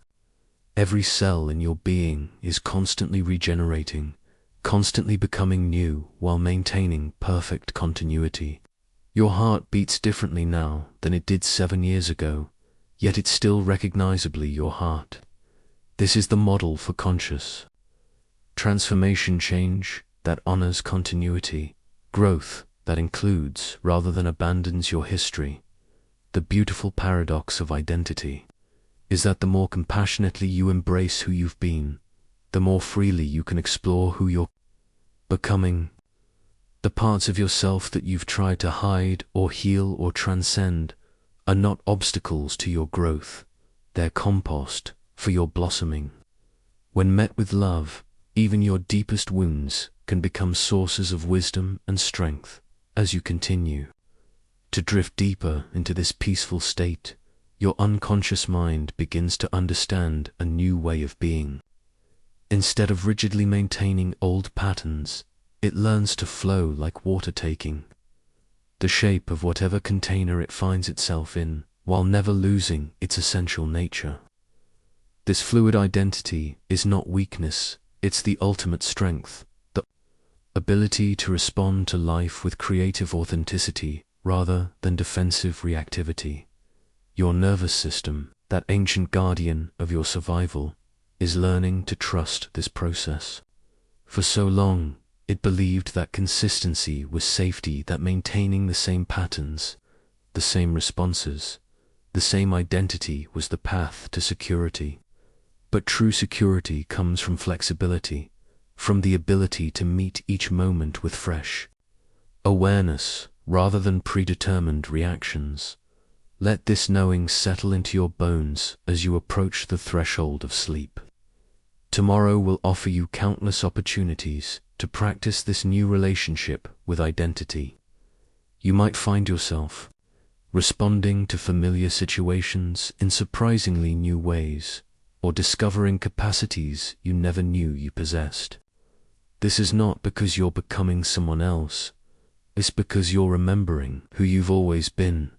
Every cell in your being is constantly regenerating, constantly becoming new while maintaining perfect continuity. Your heart beats differently now than it did 7 years ago, yet it's still recognizably your heart. This is the model for conscious transformation, change that honors continuity, growth that includes rather than abandons your history. The beautiful paradox of identity is that the more compassionately you embrace who you've been, the more freely you can explore who you're becoming. The parts of yourself that you've tried to hide or heal or transcend are not obstacles to your growth, they're compost for your blossoming. When met with love, even your deepest wounds can become sources of wisdom and strength as you continue to drift deeper into this peaceful state. Your unconscious mind begins to understand a new way of being. Instead of rigidly maintaining old patterns, it learns to flow like water taking the shape of whatever container it finds itself in, while never losing its essential nature. This fluid identity is not weakness, it's the ultimate strength, the ability to respond to life with creative authenticity rather than defensive reactivity. Your nervous system, that ancient guardian of your survival, is learning to trust this process. For so long, It believed that consistency was safety, that maintaining the same patterns, the same responses, the same identity was the path to security. But true security comes from flexibility, from the ability to meet each moment with fresh awareness rather than predetermined reactions. Let this knowing settle into your bones as you approach the threshold of sleep. Tomorrow will offer you countless opportunities to practice this new relationship with identity. You might find yourself responding to familiar situations in surprisingly new ways, or discovering capacities you never knew you possessed. This is not because you're becoming someone else, it's because you're remembering who you've always been,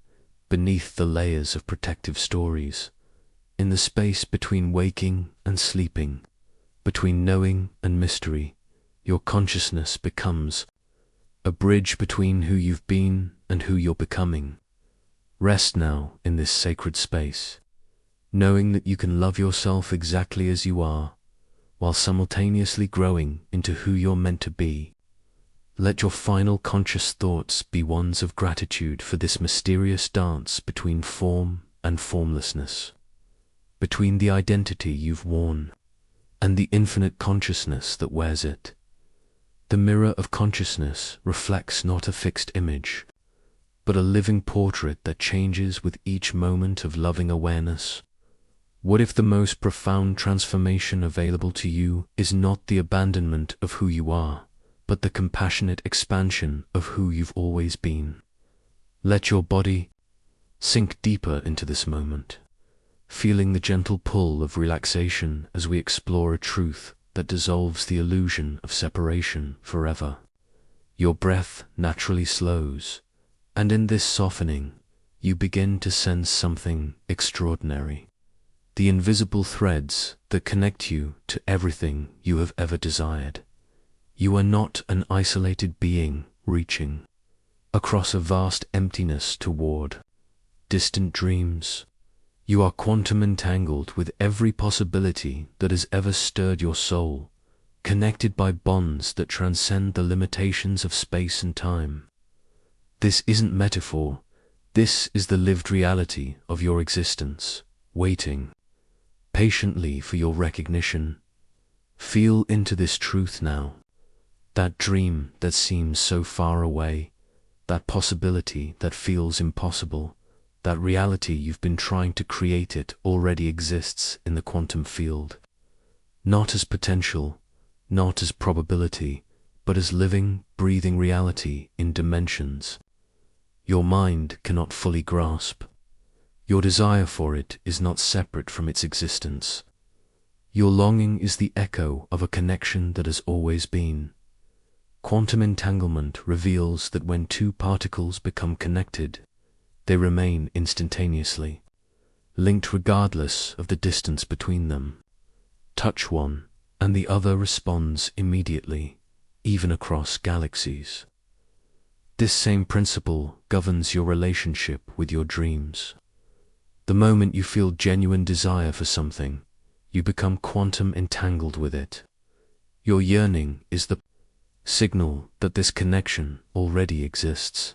beneath the layers of protective stories, in the space between waking and sleeping, between knowing and mystery. Your consciousness becomes a bridge between who you've been and who you're becoming. Rest now in this sacred space, knowing that you can love yourself exactly as you are, while simultaneously growing into who you're meant to be. Let your final conscious thoughts be ones of gratitude for this mysterious dance between form and formlessness, between the identity you've worn and the infinite consciousness that wears it. The mirror of consciousness reflects not a fixed image, but a living portrait that changes with each moment of loving awareness. What if the most profound transformation available to you is not the abandonment of who you are, but the compassionate expansion of who you've always been? Let your body sink deeper into this moment, feeling the gentle pull of relaxation as we explore a truth that dissolves the illusion of separation forever. Your breath naturally slows, and in this softening, you begin to sense something extraordinary. The invisible threads that connect you to everything you have ever desired. You are not an isolated being reaching across a vast emptiness toward distant dreams. You are quantum entangled with every possibility that has ever stirred your soul, connected by bonds that transcend the limitations of space and time. This isn't metaphor, this is the lived reality of your existence, waiting patiently for your recognition. Feel into this truth now, that dream that seems so far away, that possibility that feels impossible, that reality you've been trying to create. It already exists in the quantum field, not as potential, not as probability, but as living, breathing reality in dimensions your mind cannot fully grasp. Your desire for it is not separate from its existence. Your longing is the echo of a connection that has always been. Quantum entanglement reveals that when two particles become connected, they remain instantaneously, linked regardless of the distance between them. Touch one, and the other responds immediately, even across galaxies. This same principle governs your relationship with your dreams. The moment you feel genuine desire for something, you become quantum entangled with it. Your yearning is the signal that this connection already exists.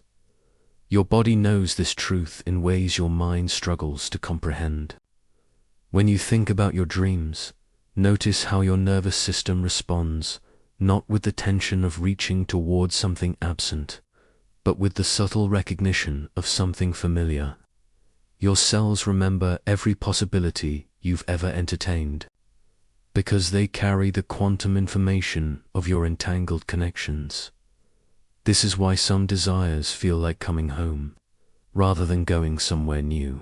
Your body knows this truth in ways your mind struggles to comprehend. When you think about your dreams, notice how your nervous system responds, not with the tension of reaching towards something absent, but with the subtle recognition of something familiar. Your cells remember every possibility you've ever entertained, because they carry the quantum information of your entangled connections. This is why some desires feel like coming home, rather than going somewhere new.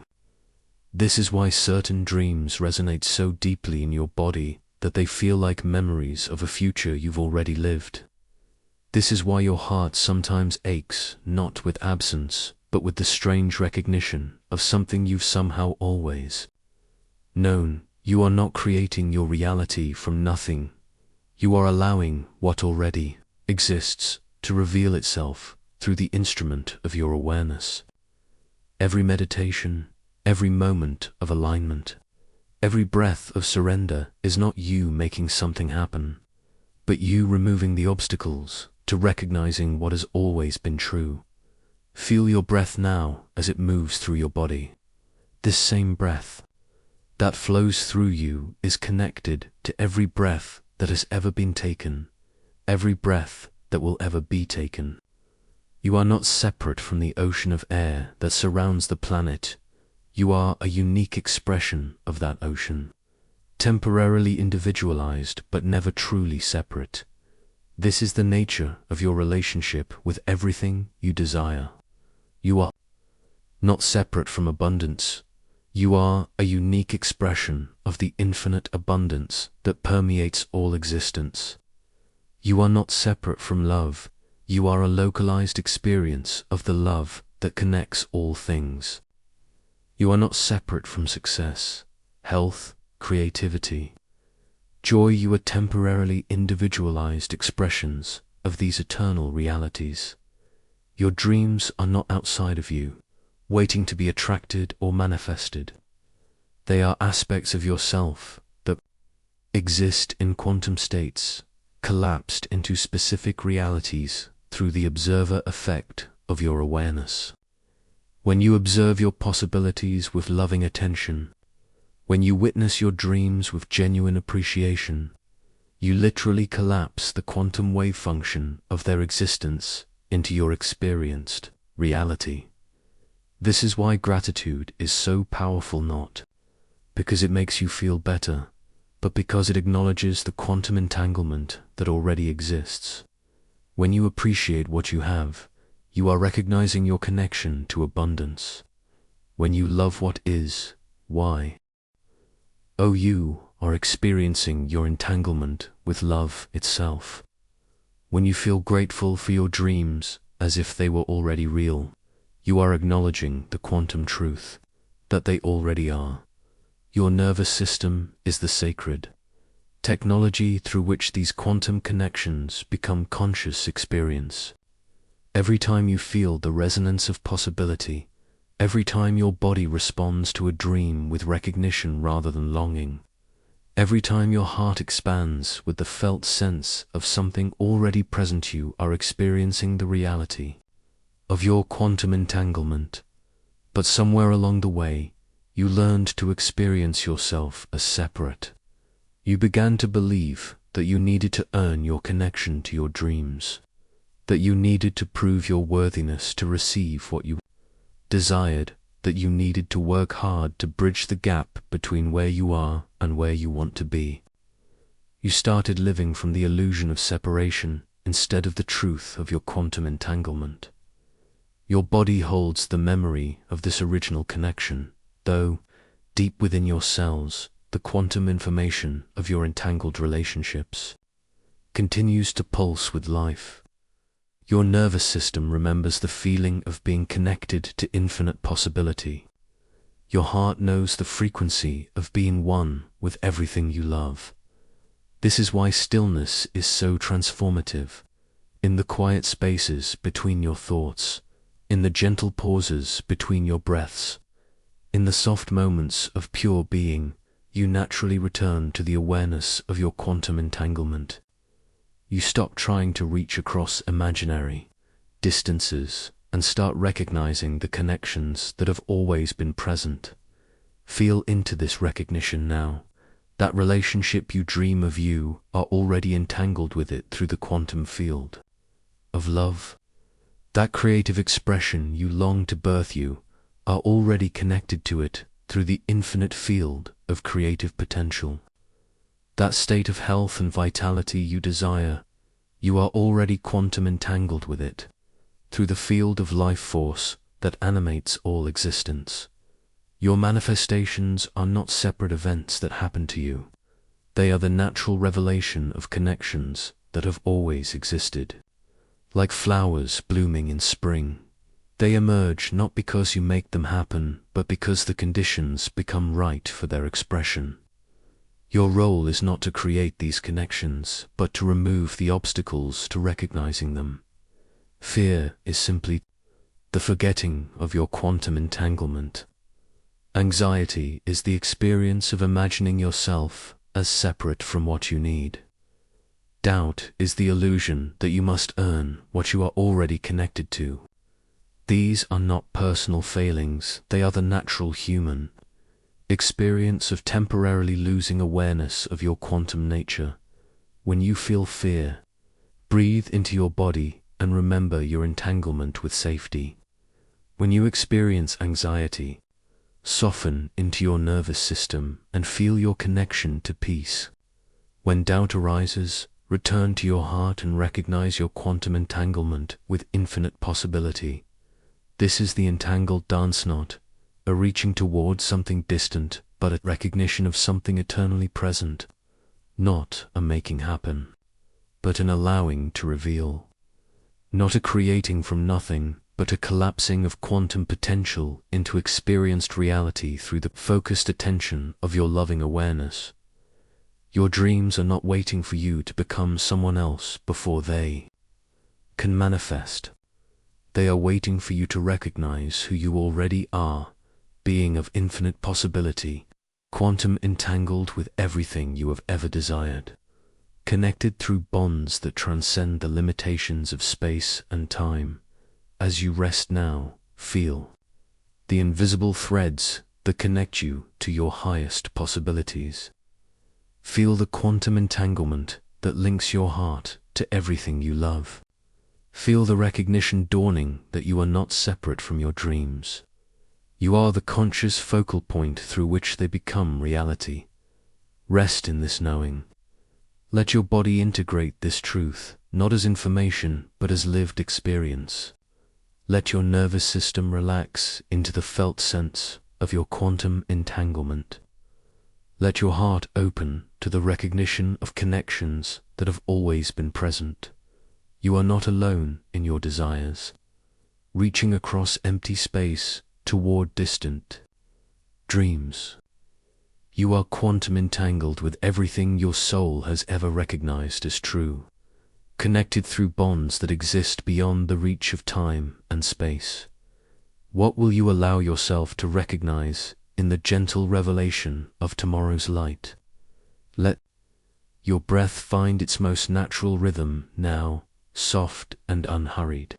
This is why certain dreams resonate so deeply in your body that they feel like memories of a future you've already lived. This is why your heart sometimes aches, not with absence, but with the strange recognition of something you've somehow always known. You are not creating your reality from nothing. You are allowing what already exists to reveal itself through the instrument of your awareness. Every meditation, every moment of alignment, every breath of surrender is not you making something happen, but you removing the obstacles to recognizing what has always been true. Feel your breath now as it moves through your body. This same breath that flows through you is connected to every breath that has ever been taken, every breath that will ever be taken. You are not separate from the ocean of air that surrounds the planet. You are a unique expression of that ocean, temporarily individualized but never truly separate. This is the nature of your relationship with everything you desire. You are not separate from abundance. You are a unique expression of the infinite abundance that permeates all existence. You are not separate from love. You are a localized experience of the love that connects all things. You are not separate from success, health, creativity, joy. You are temporarily individualized expressions of these eternal realities. Your dreams are not outside of you, waiting to be attracted or manifested. They are aspects of yourself that exist in quantum states, collapsed into specific realities through the observer effect of your awareness. When you observe your possibilities with loving attention, when you witness your dreams with genuine appreciation, you literally collapse the quantum wave function of their existence into your experienced reality. This is why gratitude is so powerful, not because it makes you feel better, but because it acknowledges the quantum entanglement that already exists. When you appreciate what you have, you are recognizing your connection to abundance. When you love what is, why? Oh, you are experiencing your entanglement with love itself. When you feel grateful for your dreams as if they were already real, you are acknowledging the quantum truth that they already are. Your nervous system is the sacred technology through which these quantum connections become conscious experience. Every time you feel the resonance of possibility, every time your body responds to a dream with recognition rather than longing, every time your heart expands with the felt sense of something already present, you are experiencing the reality of your quantum entanglement. But somewhere along the way, you learned to experience yourself as separate. You began to believe that you needed to earn your connection to your dreams, that you needed to prove your worthiness to receive what you desired, that you needed to work hard to bridge the gap between where you are and where you want to be. You started living from the illusion of separation instead of the truth of your quantum entanglement. Your body holds the memory of this original connection, though, deep within your cells, the quantum information of your entangled relationships continues to pulse with life. Your nervous system remembers the feeling of being connected to infinite possibility. Your heart knows the frequency of being one with everything you love. This is why stillness is so transformative. In the quiet spaces between your thoughts, in the gentle pauses between your breaths, in the soft moments of pure being, you naturally return to the awareness of your quantum entanglement. You stop trying to reach across imaginary distances and start recognizing the connections that have always been present. Feel into this recognition now. That relationship you dream of, you are already entangled with it through the quantum field of love. That creative expression you long to birth, you are already connected to it through the infinite field of creative potential. That state of health and vitality you desire, you are already quantum entangled with it through the field of life force that animates all existence. Your manifestations are not separate events that happen to you. They are the natural revelation of connections that have always existed. Like flowers blooming in spring, they emerge not because you make them happen, but because the conditions become right for their expression. Your role is not to create these connections, but to remove the obstacles to recognizing them. Fear is simply the forgetting of your quantum entanglement. Anxiety is the experience of imagining yourself as separate from what you need. Doubt is the illusion that you must earn what you are already connected to. These are not personal failings, they are the natural human experience of temporarily losing awareness of your quantum nature. When you feel fear, breathe into your body and remember your entanglement with safety. When you experience anxiety, soften into your nervous system and feel your connection to peace. When doubt arises, return to your heart and recognize your quantum entanglement with infinite possibility. This is the entangled dance knot, a reaching towards something distant, but a recognition of something eternally present. Not a making happen, but an allowing to reveal. Not a creating from nothing, but a collapsing of quantum potential into experienced reality through the focused attention of your loving awareness. Your dreams are not waiting for you to become someone else before they can manifest. They are waiting for you to recognize who you already are, being of infinite possibility, quantum entangled with everything you have ever desired, connected through bonds that transcend the limitations of space and time. As you rest now, feel the invisible threads that connect you to your highest possibilities. Feel the quantum entanglement that links your heart to everything you love. Feel the recognition dawning that you are not separate from your dreams. You are the conscious focal point through which they become reality. Rest in this knowing. Let your body integrate this truth, not as information, but as lived experience. Let your nervous system relax into the felt sense of your quantum entanglement. Let your heart open to the recognition of connections that have always been present. You are not alone in your desires, reaching across empty space toward distant dreams. You are quantum entangled with everything your soul has ever recognized as true, connected through bonds that exist beyond the reach of time and space. What will you allow yourself to recognize in the gentle revelation of tomorrow's light? Let your breath find its most natural rhythm now, soft and unhurried,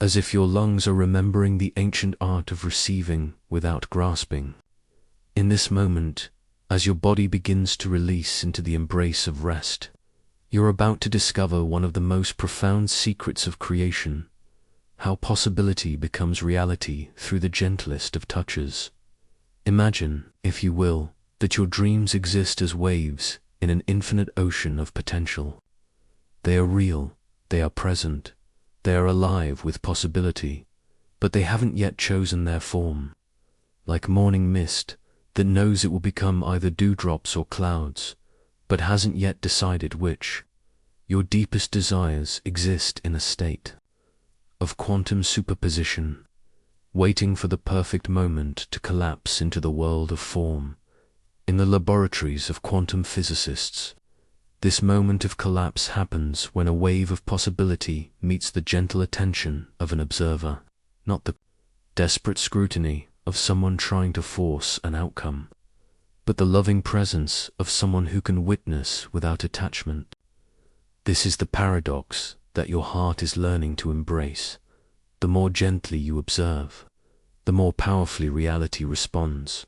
as if your lungs are remembering the ancient art of receiving without grasping. In this moment, as your body begins to release into the embrace of rest, you're about to discover one of the most profound secrets of creation, how possibility becomes reality through the gentlest of touches. Imagine, if you will, that your dreams exist as waves in an infinite ocean of potential. They are real, they are present, they are alive with possibility, but they haven't yet chosen their form. Like morning mist that knows it will become either dewdrops or clouds, but hasn't yet decided which, your deepest desires exist in a state of quantum superposition, waiting for the perfect moment to collapse into the world of form. In the laboratories of quantum physicists, this moment of collapse happens when a wave of possibility meets the gentle attention of an observer, not the desperate scrutiny of someone trying to force an outcome, but the loving presence of someone who can witness without attachment. This is the paradox that your heart is learning to embrace. The more gently you observe, the more powerfully reality responds.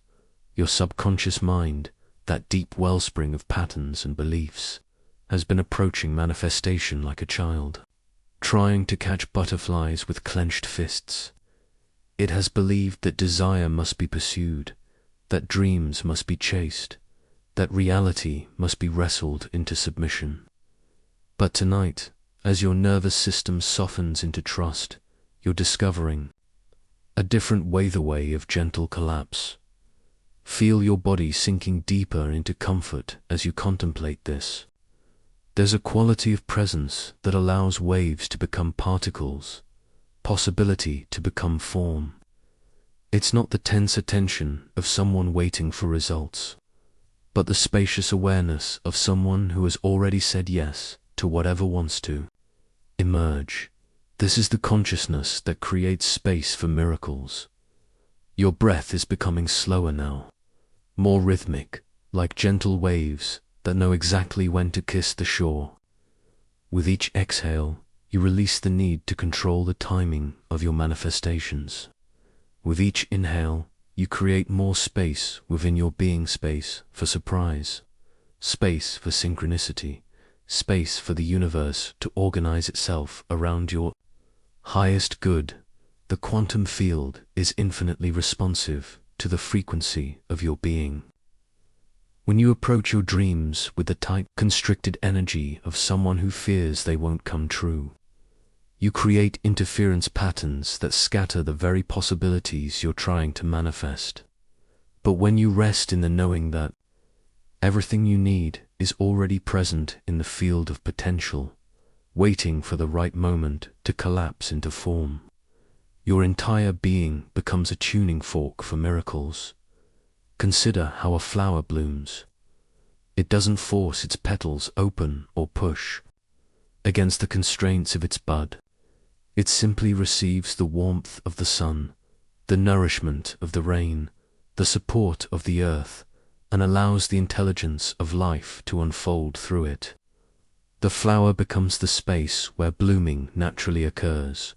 Your subconscious mind, that deep wellspring of patterns and beliefs, has been approaching manifestation like a child, trying to catch butterflies with clenched fists. It has believed that desire must be pursued, that dreams must be chased, that reality must be wrestled into submission. But tonight, as your nervous system softens into trust, you're discovering a different way of gentle collapse. Feel your body sinking deeper into comfort as you contemplate this. There's a quality of presence that allows waves to become particles, possibility to become form. It's not the tense attention of someone waiting for results, but the spacious awareness of someone who has already said yes to whatever wants to emerge. This is the consciousness that creates space for miracles. Your breath is becoming slower now, more rhythmic, like gentle waves that know exactly when to kiss the shore. With each exhale, you release the need to control the timing of your manifestations. With each inhale, you create more space within your being, space for surprise, space for synchronicity, space for the universe to organize itself around your highest good. The quantum field is infinitely responsive to the frequency of your being. When you approach your dreams with the tight, constricted energy of someone who fears they won't come true, you create interference patterns that scatter the very possibilities you're trying to manifest. But when you rest in the knowing that everything you need is already present in the field of potential, waiting for the right moment to collapse into form, your entire being becomes a tuning fork for miracles. Consider how a flower blooms. It doesn't force its petals open or push against the constraints of its bud. It simply receives the warmth of the sun, the nourishment of the rain, the support of the earth, and allows the intelligence of life to unfold through it. The flower becomes the space where blooming naturally occurs.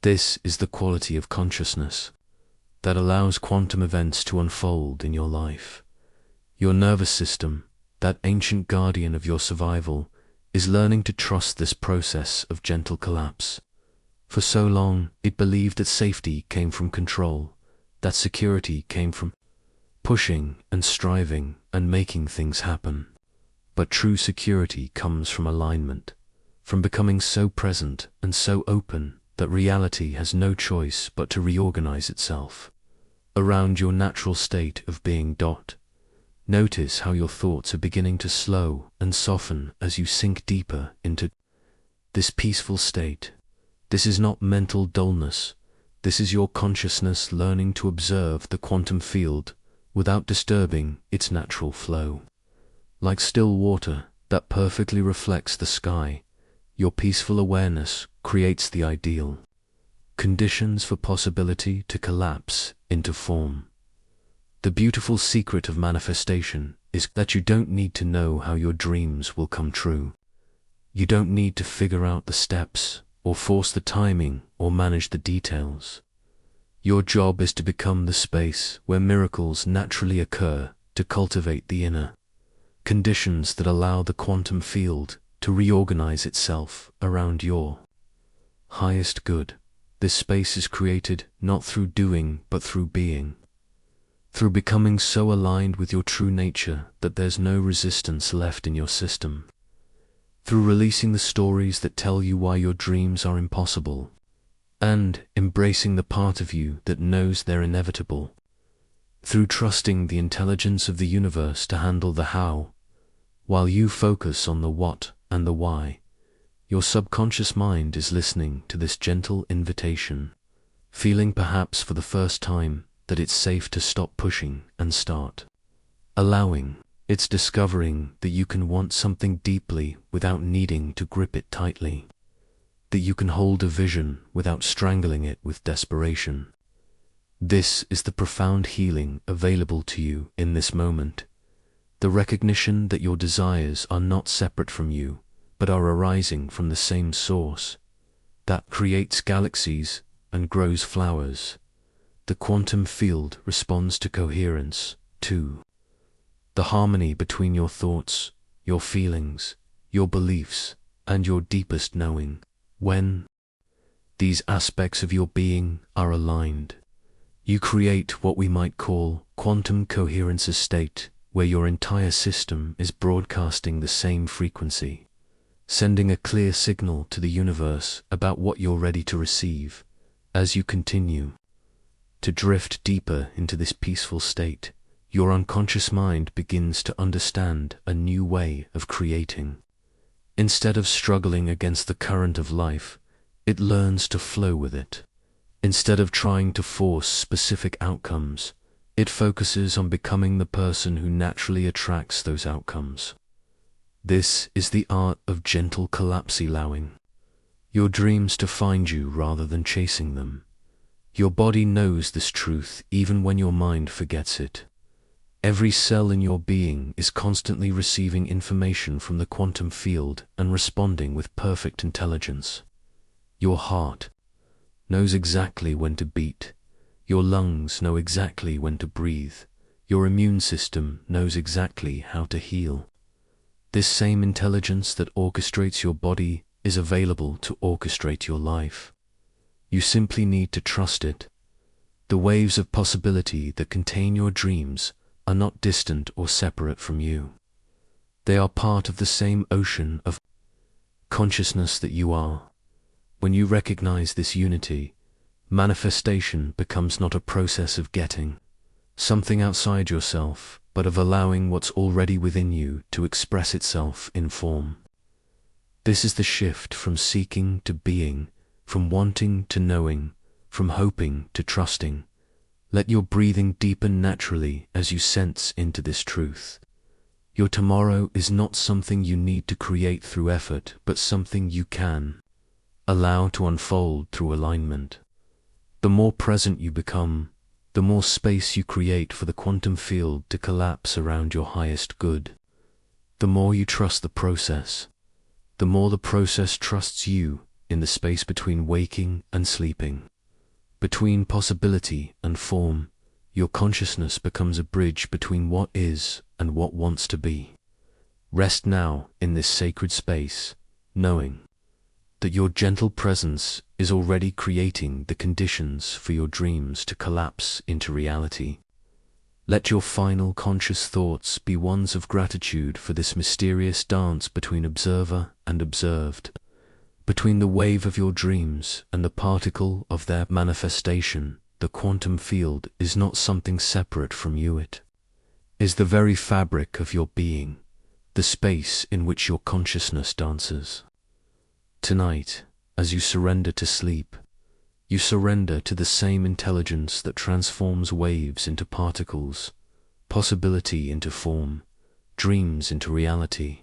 This is the quality of consciousness that allows quantum events to unfold in your life. Your nervous system, that ancient guardian of your survival, is learning to trust this process of gentle collapse. For so long, it believed that safety came from control, that security came from pushing and striving and making things happen. But true security comes from alignment, from becoming so present and so open that reality has no choice but to reorganize itself around your natural state of being. Notice how your thoughts are beginning to slow and soften as you sink deeper into this peaceful state. This is not mental dullness. This is your consciousness learning to observe the quantum field without disturbing its natural flow. Like still water that perfectly reflects the sky, your peaceful awareness creates the ideal conditions for possibility to collapse into form. The beautiful secret of manifestation is that you don't need to know how your dreams will come true. You don't need to figure out the steps, or force the timing, or manage the details. Your job is to become the space where miracles naturally occur, to cultivate the inner conditions that allow the quantum field to reorganize itself around your highest good. This space is created not through doing but through being, through becoming so aligned with your true nature that there's no resistance left in your system, through releasing the stories that tell you why your dreams are impossible, and embracing the part of you that knows they're inevitable, through trusting the intelligence of the universe to handle the how, while you focus on the what and the why. Your subconscious mind is listening to this gentle invitation, feeling perhaps for the first time that it's safe to stop pushing and start allowing. It's discovering that you can want something deeply without needing to grip it tightly, that you can hold a vision without strangling it with desperation. This is the profound healing available to you in this moment, the recognition that your desires are not separate from you, but are arising from the same source that creates galaxies and grows flowers. The quantum field responds to coherence, to the harmony between your thoughts, your feelings, your beliefs, and your deepest knowing. When these aspects of your being are aligned, you create what we might call quantum coherence, a state where your entire system is broadcasting the same frequency, sending a clear signal to the universe about what you're ready to receive. As you continue to drift deeper into this peaceful state, your unconscious mind begins to understand a new way of creating. Instead of struggling against the current of life, it learns to flow with it. Instead of trying to force specific outcomes, it focuses on becoming the person who naturally attracts those outcomes. This is the art of gentle collapse, allowing your dreams to find you rather than chasing them. Your body knows this truth even when your mind forgets it. Every cell in your being is constantly receiving information from the quantum field and responding with perfect intelligence. Your heart knows exactly when to beat. Your lungs know exactly when to breathe. Your immune system knows exactly how to heal. This same intelligence that orchestrates your body is available to orchestrate your life. You simply need to trust it. The waves of possibility that contain your dreams are not distant or separate from you. They are part of the same ocean of consciousness that you are. When you recognize this unity, manifestation becomes not a process of getting something outside yourself, but of allowing what's already within you to express itself in form. This is the shift from seeking to being, from wanting to knowing, from hoping to trusting. Let your breathing deepen naturally as you sense into this truth. Your tomorrow is not something you need to create through effort, but something you can allow to unfold through alignment. The more present you become, the more space you create for the quantum field to collapse around your highest good. The more you trust the process, the more the process trusts you in the space between waking and sleeping. Between possibility and form, your consciousness becomes a bridge between what is and what wants to be. Rest now in this sacred space, knowing that your gentle presence is already creating the conditions for your dreams to collapse into reality. Let your final conscious thoughts be ones of gratitude for this mysterious dance between observer and observed, between the wave of your dreams and the particle of their manifestation. The quantum field is not something separate from you. It is the very fabric of your being, the space in which your consciousness dances. Tonight, as you surrender to sleep, you surrender to the same intelligence that transforms waves into particles, possibility into form, dreams into reality.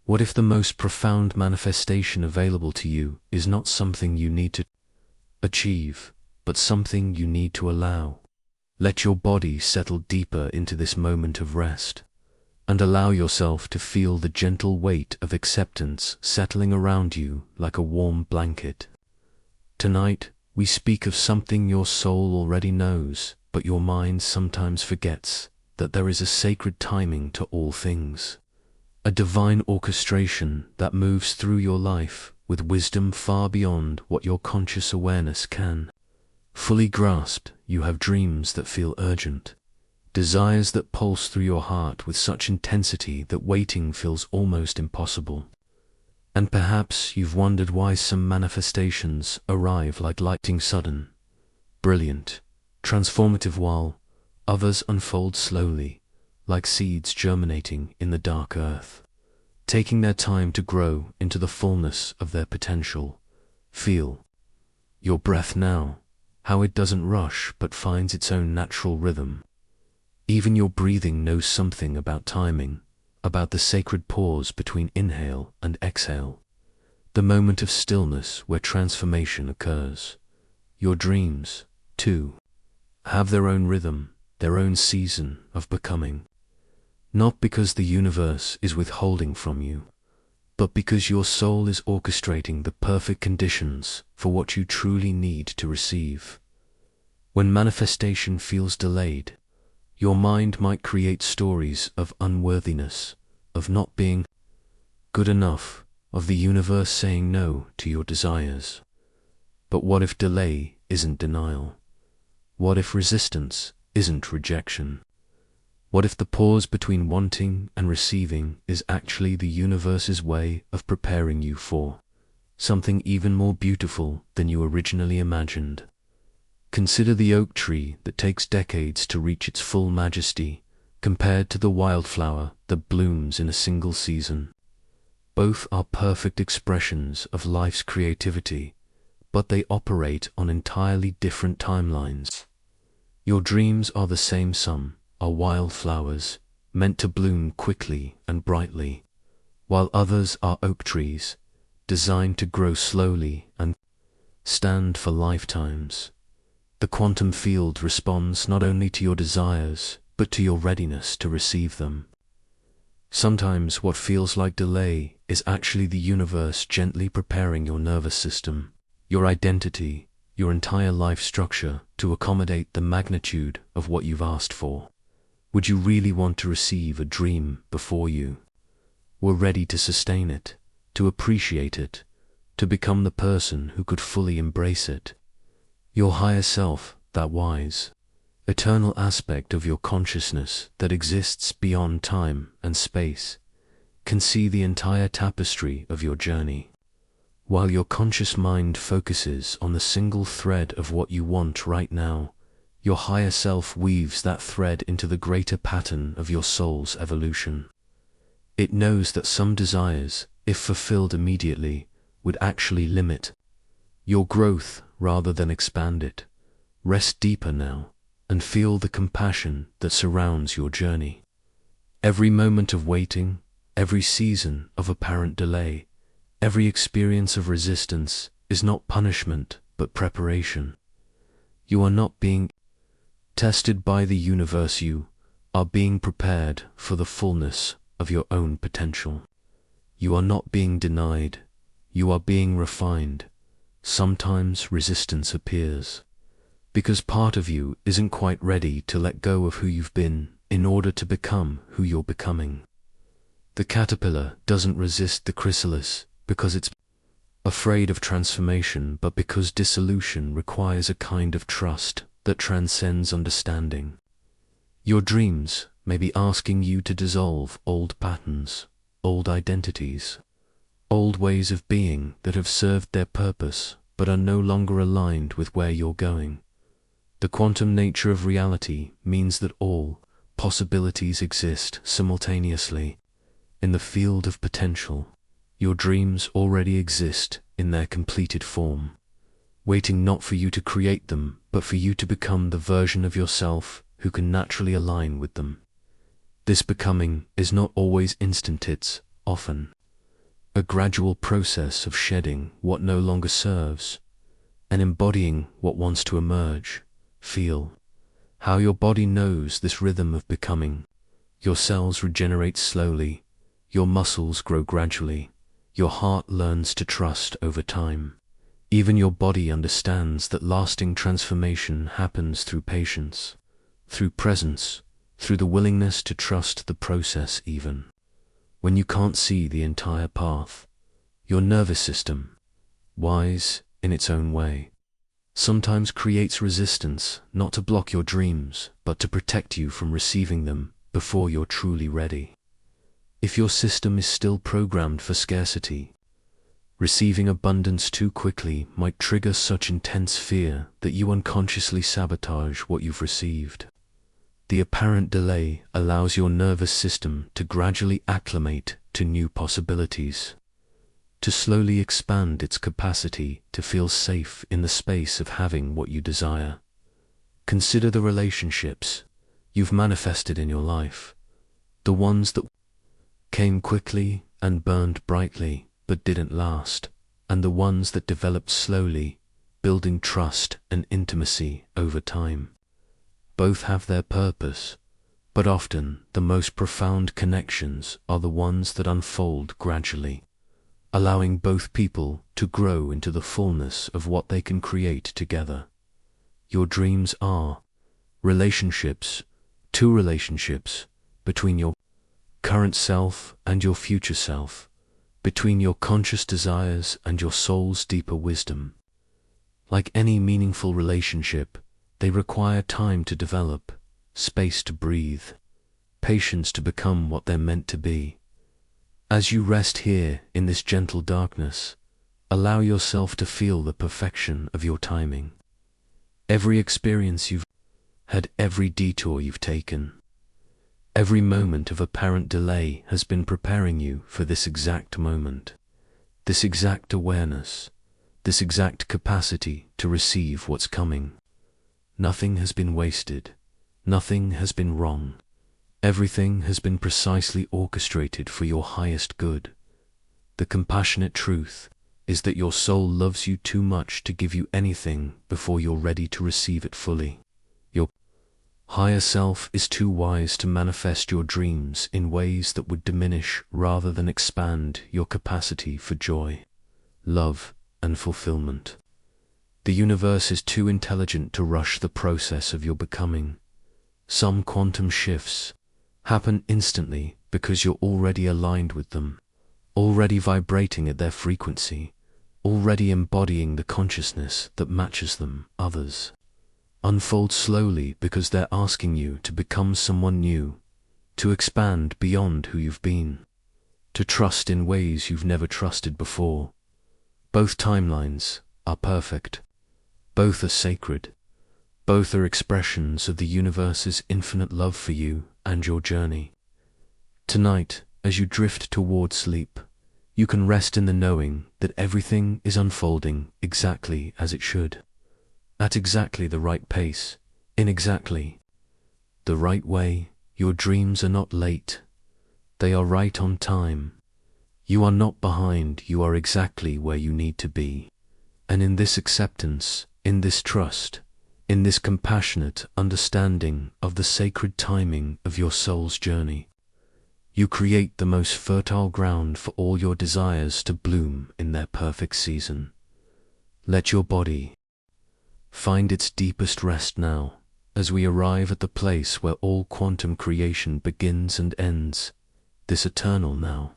What if the most profound manifestation available to you is not something you need to achieve, but something you need to allow? Let your body settle deeper into this moment of rest, and allow yourself to feel the gentle weight of acceptance settling around you like a warm blanket. Tonight, we speak of something your soul already knows, but your mind sometimes forgets, that there is a sacred timing to all things, a divine orchestration that moves through your life with wisdom far beyond what your conscious awareness can fully grasp. You have dreams that feel urgent, desires that pulse through your heart with such intensity that waiting feels almost impossible. And perhaps you've wondered why some manifestations arrive like lightning, sudden, brilliant, transformative, while others unfold slowly, like seeds germinating in the dark earth, taking their time to grow into the fullness of their potential. Feel your breath now, how it doesn't rush but finds its own natural rhythm. Even your breathing knows something about timing, about the sacred pause between inhale and exhale, the moment of stillness where transformation occurs. Your dreams, too, have their own rhythm, their own season of becoming, not because the universe is withholding from you, but because your soul is orchestrating the perfect conditions for what you truly need to receive. When manifestation feels delayed, your mind might create stories of unworthiness, of not being good enough, of the universe saying no to your desires. But what if delay isn't denial? What if resistance isn't rejection? What if the pause between wanting and receiving is actually the universe's way of preparing you for something even more beautiful than you originally imagined? Consider the oak tree that takes decades to reach its full majesty, compared to the wildflower that blooms in a single season. Both are perfect expressions of life's creativity, but they operate on entirely different timelines. Your dreams are the same. Some are wildflowers, meant to bloom quickly and brightly, while others are oak trees, designed to grow slowly and stand for lifetimes. The quantum field responds not only to your desires, but to your readiness to receive them. Sometimes what feels like delay is actually the universe gently preparing your nervous system, your identity, your entire life structure to accommodate the magnitude of what you've asked for. Would you really want to receive a dream before you were ready to sustain it, to appreciate it, to become the person who could fully embrace it? Your higher self, that wise, eternal aspect of your consciousness that exists beyond time and space, can see the entire tapestry of your journey. While your conscious mind focuses on the single thread of what you want right now, your higher self weaves that thread into the greater pattern of your soul's evolution. It knows that some desires, if fulfilled immediately, would actually limit your growth rather than expand it. Rest deeper now, and feel the compassion that surrounds your journey. Every moment of waiting, every season of apparent delay, every experience of resistance is not punishment but preparation. You are not being tested by the universe, you are being prepared for the fullness of your own potential. You are not being denied, you are being refined. Sometimes resistance appears because part of you isn't quite ready to let go of who you've been in order to become who you're becoming. The caterpillar doesn't resist the chrysalis because it's afraid of transformation, but because dissolution requires a kind of trust that transcends understanding. Your dreams may be asking you to dissolve old patterns, old identities, old ways of being that have served their purpose but are no longer aligned with where you're going. The quantum nature of reality means that all possibilities exist simultaneously. In the field of potential, your dreams already exist in their completed form, waiting not for you to create them, but for you to become the version of yourself who can naturally align with them. This becoming is not always instant, it's often a gradual process of shedding what no longer serves and embodying what wants to emerge. Feel how your body knows this rhythm of becoming. Your cells regenerate slowly, your muscles grow gradually, your heart learns to trust over time. Even your body understands that lasting transformation happens through patience, through presence, through the willingness to trust the process even when you can't see the entire path. Your nervous system, wise in its own way, sometimes creates resistance not to block your dreams, but to protect you from receiving them before you're truly ready. If your system is still programmed for scarcity, receiving abundance too quickly might trigger such intense fear that you unconsciously sabotage what you've received. The apparent delay allows your nervous system to gradually acclimate to new possibilities, to slowly expand its capacity to feel safe in the space of having what you desire. Consider the relationships you've manifested in your life, the ones that came quickly and burned brightly but didn't last, and the ones that developed slowly, building trust and intimacy over time. Both have their purpose, but often the most profound connections are the ones that unfold gradually, allowing both people to grow into the fullness of what they can create together. Your dreams are relationships, two relationships between your current self and your future self, between your conscious desires and your soul's deeper wisdom. Like any meaningful relationship, they require time to develop, space to breathe, patience to become what they're meant to be. As you rest here in this gentle darkness, allow yourself to feel the perfection of your timing. Every experience you've had, every detour you've taken, every moment of apparent delay has been preparing you for this exact moment, this exact awareness, this exact capacity to receive what's coming. Nothing has been wasted, nothing has been wrong. Everything has been precisely orchestrated for your highest good. The compassionate truth is that your soul loves you too much to give you anything before you're ready to receive it fully. Your Higher self is too wise to manifest your dreams in ways that would diminish rather than expand your capacity for joy, love, and fulfillment. The universe is too intelligent to rush the process of your becoming. Some quantum shifts happen instantly because you're already aligned with them, already vibrating at their frequency, already embodying the consciousness that matches them. Others unfold slowly because they're asking you to become someone new, to expand beyond who you've been, to trust in ways you've never trusted before. Both timelines are perfect. Both are sacred. Both are expressions of the universe's infinite love for you and your journey. Tonight, as you drift toward sleep, you can rest in the knowing that everything is unfolding exactly as it should, at exactly the right pace, in exactly the right way. Your dreams are not late. They are right on time. You are not behind. You are exactly where you need to be. And in this acceptance, in this trust, in this compassionate understanding of the sacred timing of your soul's journey, you create the most fertile ground for all your desires to bloom in their perfect season. Let your body find its deepest rest now, as we arrive at the place where all quantum creation begins and ends, this eternal now.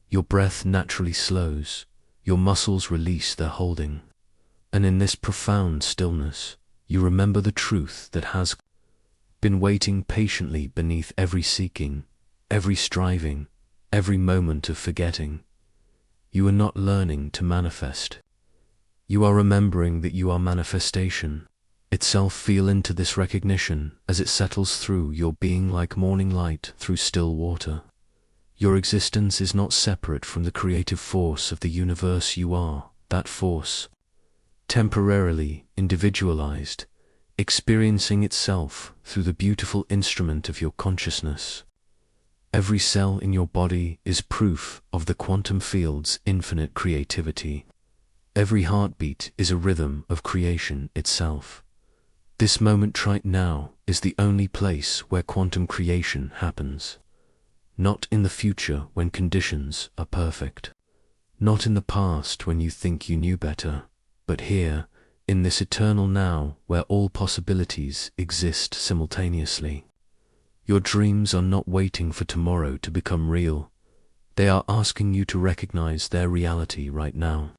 Your breath naturally slows, your muscles release their holding, and in this profound stillness, you remember the truth that has been waiting patiently beneath every seeking, every striving, every moment of forgetting. You are not learning to manifest. You are remembering that you are manifestation itself. Feel into this recognition as it settles through your being like morning light through still water. Your existence is not separate from the creative force of the universe. You are that force, temporarily individualized, experiencing itself through the beautiful instrument of your consciousness. Every cell in your body is proof of the quantum field's infinite creativity. Every heartbeat is a rhythm of creation itself. This moment right now is the only place where quantum creation happens. Not in the future when conditions are perfect. Not in the past when you think you knew better, but here, in this eternal now where all possibilities exist simultaneously. Your dreams are not waiting for tomorrow to become real. They are asking you to recognize their reality right now.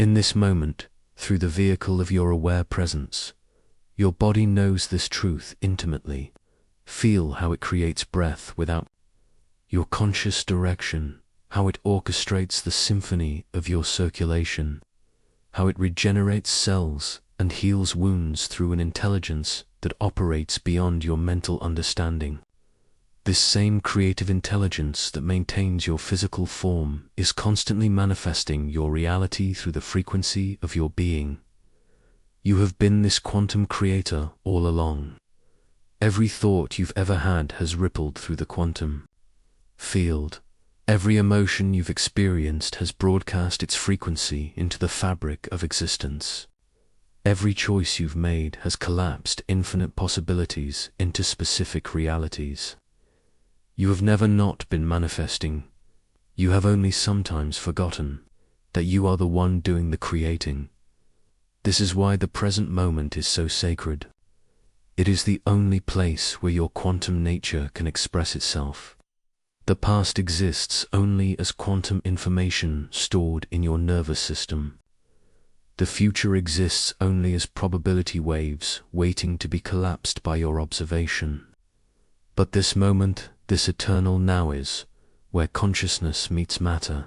In this moment, through the vehicle of your aware presence, your body knows this truth intimately. Feel how it creates breath without your conscious direction, how it orchestrates the symphony of your circulation, how it regenerates cells and heals wounds through an intelligence that operates beyond your mental understanding. This same creative intelligence that maintains your physical form is constantly manifesting your reality through the frequency of your being. You have been this quantum creator all along. Every thought you've ever had has rippled through the quantum field. Every emotion you've experienced has broadcast its frequency into the fabric of existence. Every choice you've made has collapsed infinite possibilities into specific realities. You have never not been manifesting. You have only sometimes forgotten that you are the one doing the creating. This is why the present moment is so sacred. It is the only place where your quantum nature can express itself. The past exists only as quantum information stored in your nervous system. The future exists only as probability waves waiting to be collapsed by your observation. But this moment, this eternal now is where consciousness meets matter,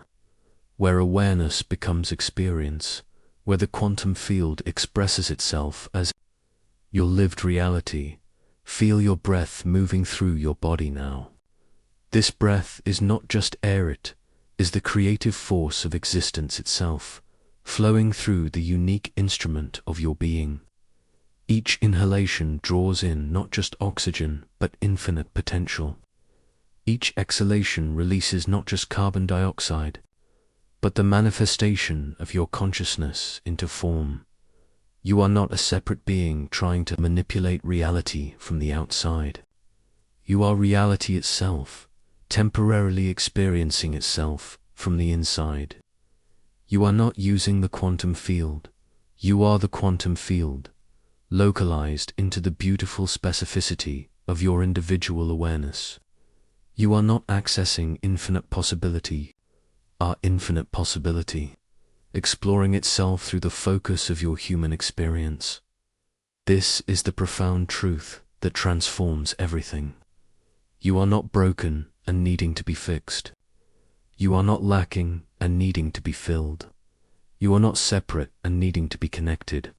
where awareness becomes experience, where the quantum field expresses itself as your lived reality. Feel your breath moving through your body now. This breath is not just air, it is the creative force of existence itself, flowing through the unique instrument of your being. Each inhalation draws in not just oxygen, but infinite potential. Each exhalation releases not just carbon dioxide, but the manifestation of your consciousness into form. You are not a separate being trying to manipulate reality from the outside. You are reality itself, temporarily experiencing itself from the inside. You are not using the quantum field. You are the quantum field, localized into the beautiful specificity of your individual awareness. You are not accessing infinite possibility, our infinite possibility, exploring itself through the focus of your human experience. This is the profound truth that transforms everything. You are not broken and needing to be fixed. You are not lacking and needing to be filled. You are not separate and needing to be connected.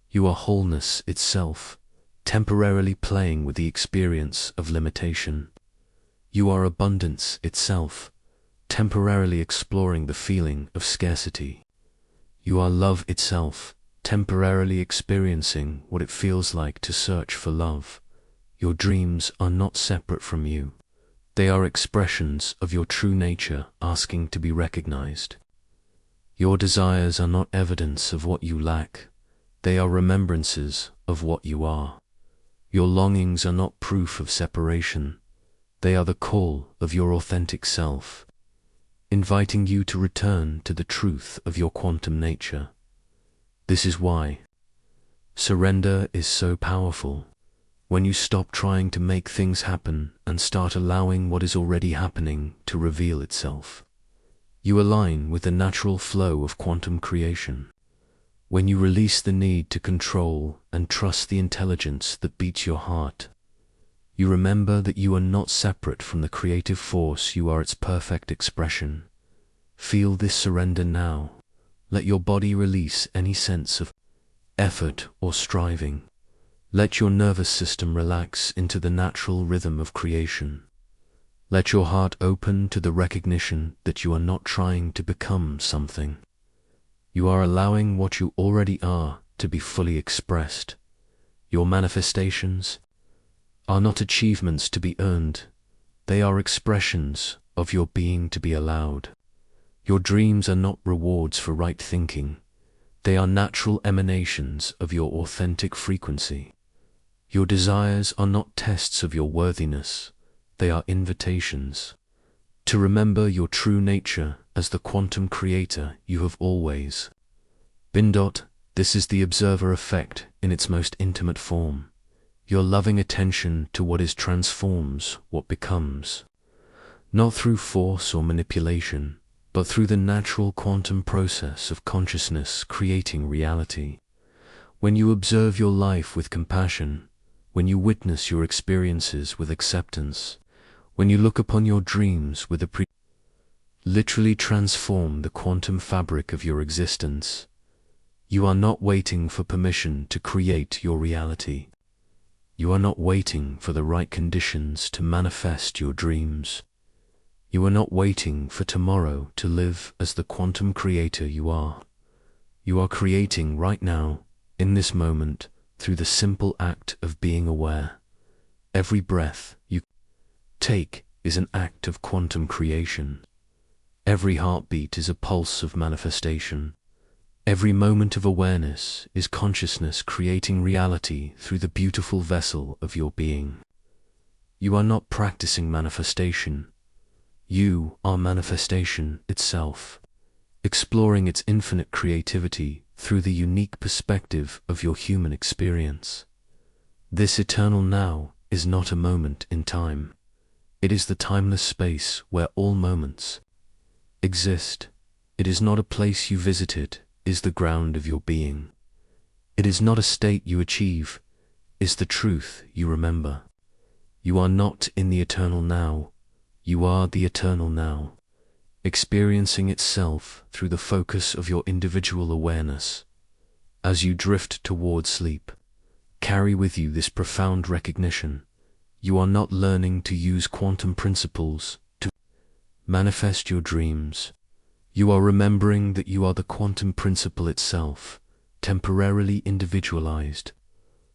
You are wholeness itself, temporarily playing with the experience of limitation. You are abundance itself, temporarily exploring the feeling of scarcity. You are love itself, temporarily experiencing what it feels like to search for love. Your dreams are not separate from you. They are expressions of your true nature asking to be recognized. Your desires are not evidence of what you lack. They are remembrances of what you are. Your longings are not proof of separation. They are the call of your authentic self, inviting you to return to the truth of your quantum nature. This is why surrender is so powerful. When you stop trying to make things happen and start allowing what is already happening to reveal itself, you align with the natural flow of quantum creation. When you release the need to control and trust the intelligence that beats your heart, you remember that you are not separate from the creative force. You are its perfect expression. Feel this surrender now. Let your body release any sense of effort or striving. Let your nervous system relax into the natural rhythm of creation. Let your heart open to the recognition that you are not trying to become something. You are allowing what you already are to be fully expressed. Your manifestations are not achievements to be earned. They are expressions of your being to be allowed. Your dreams are not rewards for right thinking. They are natural emanations of your authentic frequency. Your desires are not tests of your worthiness. They are invitations to remember your true nature as the quantum creator you have always been. This is the observer effect in its most intimate form. Your loving attention to what is transforms what becomes, not through force or manipulation, but through the natural quantum process of consciousness creating reality. When you observe your life with compassion, when you witness your experiences with acceptance, when you look upon your dreams with literally transform the quantum fabric of your existence. You are not waiting for permission to create your reality. You are not waiting for the right conditions to manifest your dreams. You are not waiting for tomorrow to live as the quantum creator you are. You are creating right now, in this moment, through the simple act of being aware. Every breath you take is an act of quantum creation. Every heartbeat is a pulse of manifestation. Every moment of awareness is consciousness creating reality through the beautiful vessel of your being. You are not practicing manifestation. You are manifestation itself, exploring its infinite creativity through the unique perspective of your human experience. This eternal now is not a moment in time. It is the timeless space where all moments exist. It is not a place you visited, is the ground of your being. It is not a state you achieve, is the truth you remember. You are not in the eternal now. You are the eternal now, experiencing itself through the focus of your individual awareness. As you drift toward sleep, carry with you this profound recognition. You are not learning to use quantum principles to manifest your dreams. You are remembering that you are the quantum principle itself, temporarily individualized,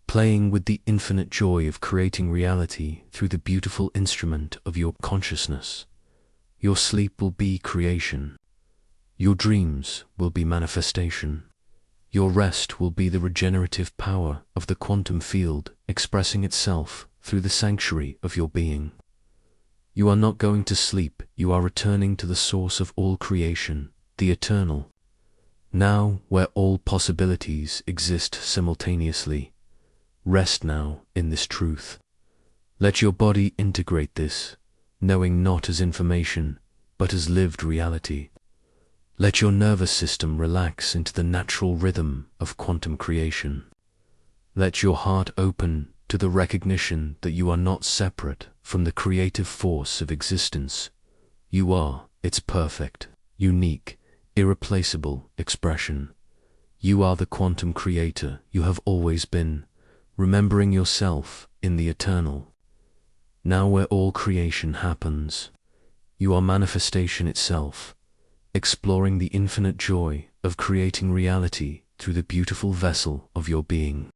playing with the infinite joy of creating reality through the beautiful instrument of your consciousness. Your sleep will be creation. Your dreams will be manifestation. Your rest will be the regenerative power of the quantum field expressing itself through the sanctuary of your being. You are not going to sleep, you are returning to the source of all creation, the eternal. Now, where all possibilities exist simultaneously, rest now in this truth. Let your body integrate this, knowing not as information, but as lived reality. Let your nervous system relax into the natural rhythm of quantum creation. Let your heart open to the recognition that you are not separate from the creative force of existence. You are its perfect, unique, irreplaceable expression. You are the quantum creator you have always been, remembering yourself in the eternal. Now where all creation happens, you are manifestation itself, exploring the infinite joy of creating reality through the beautiful vessel of your being.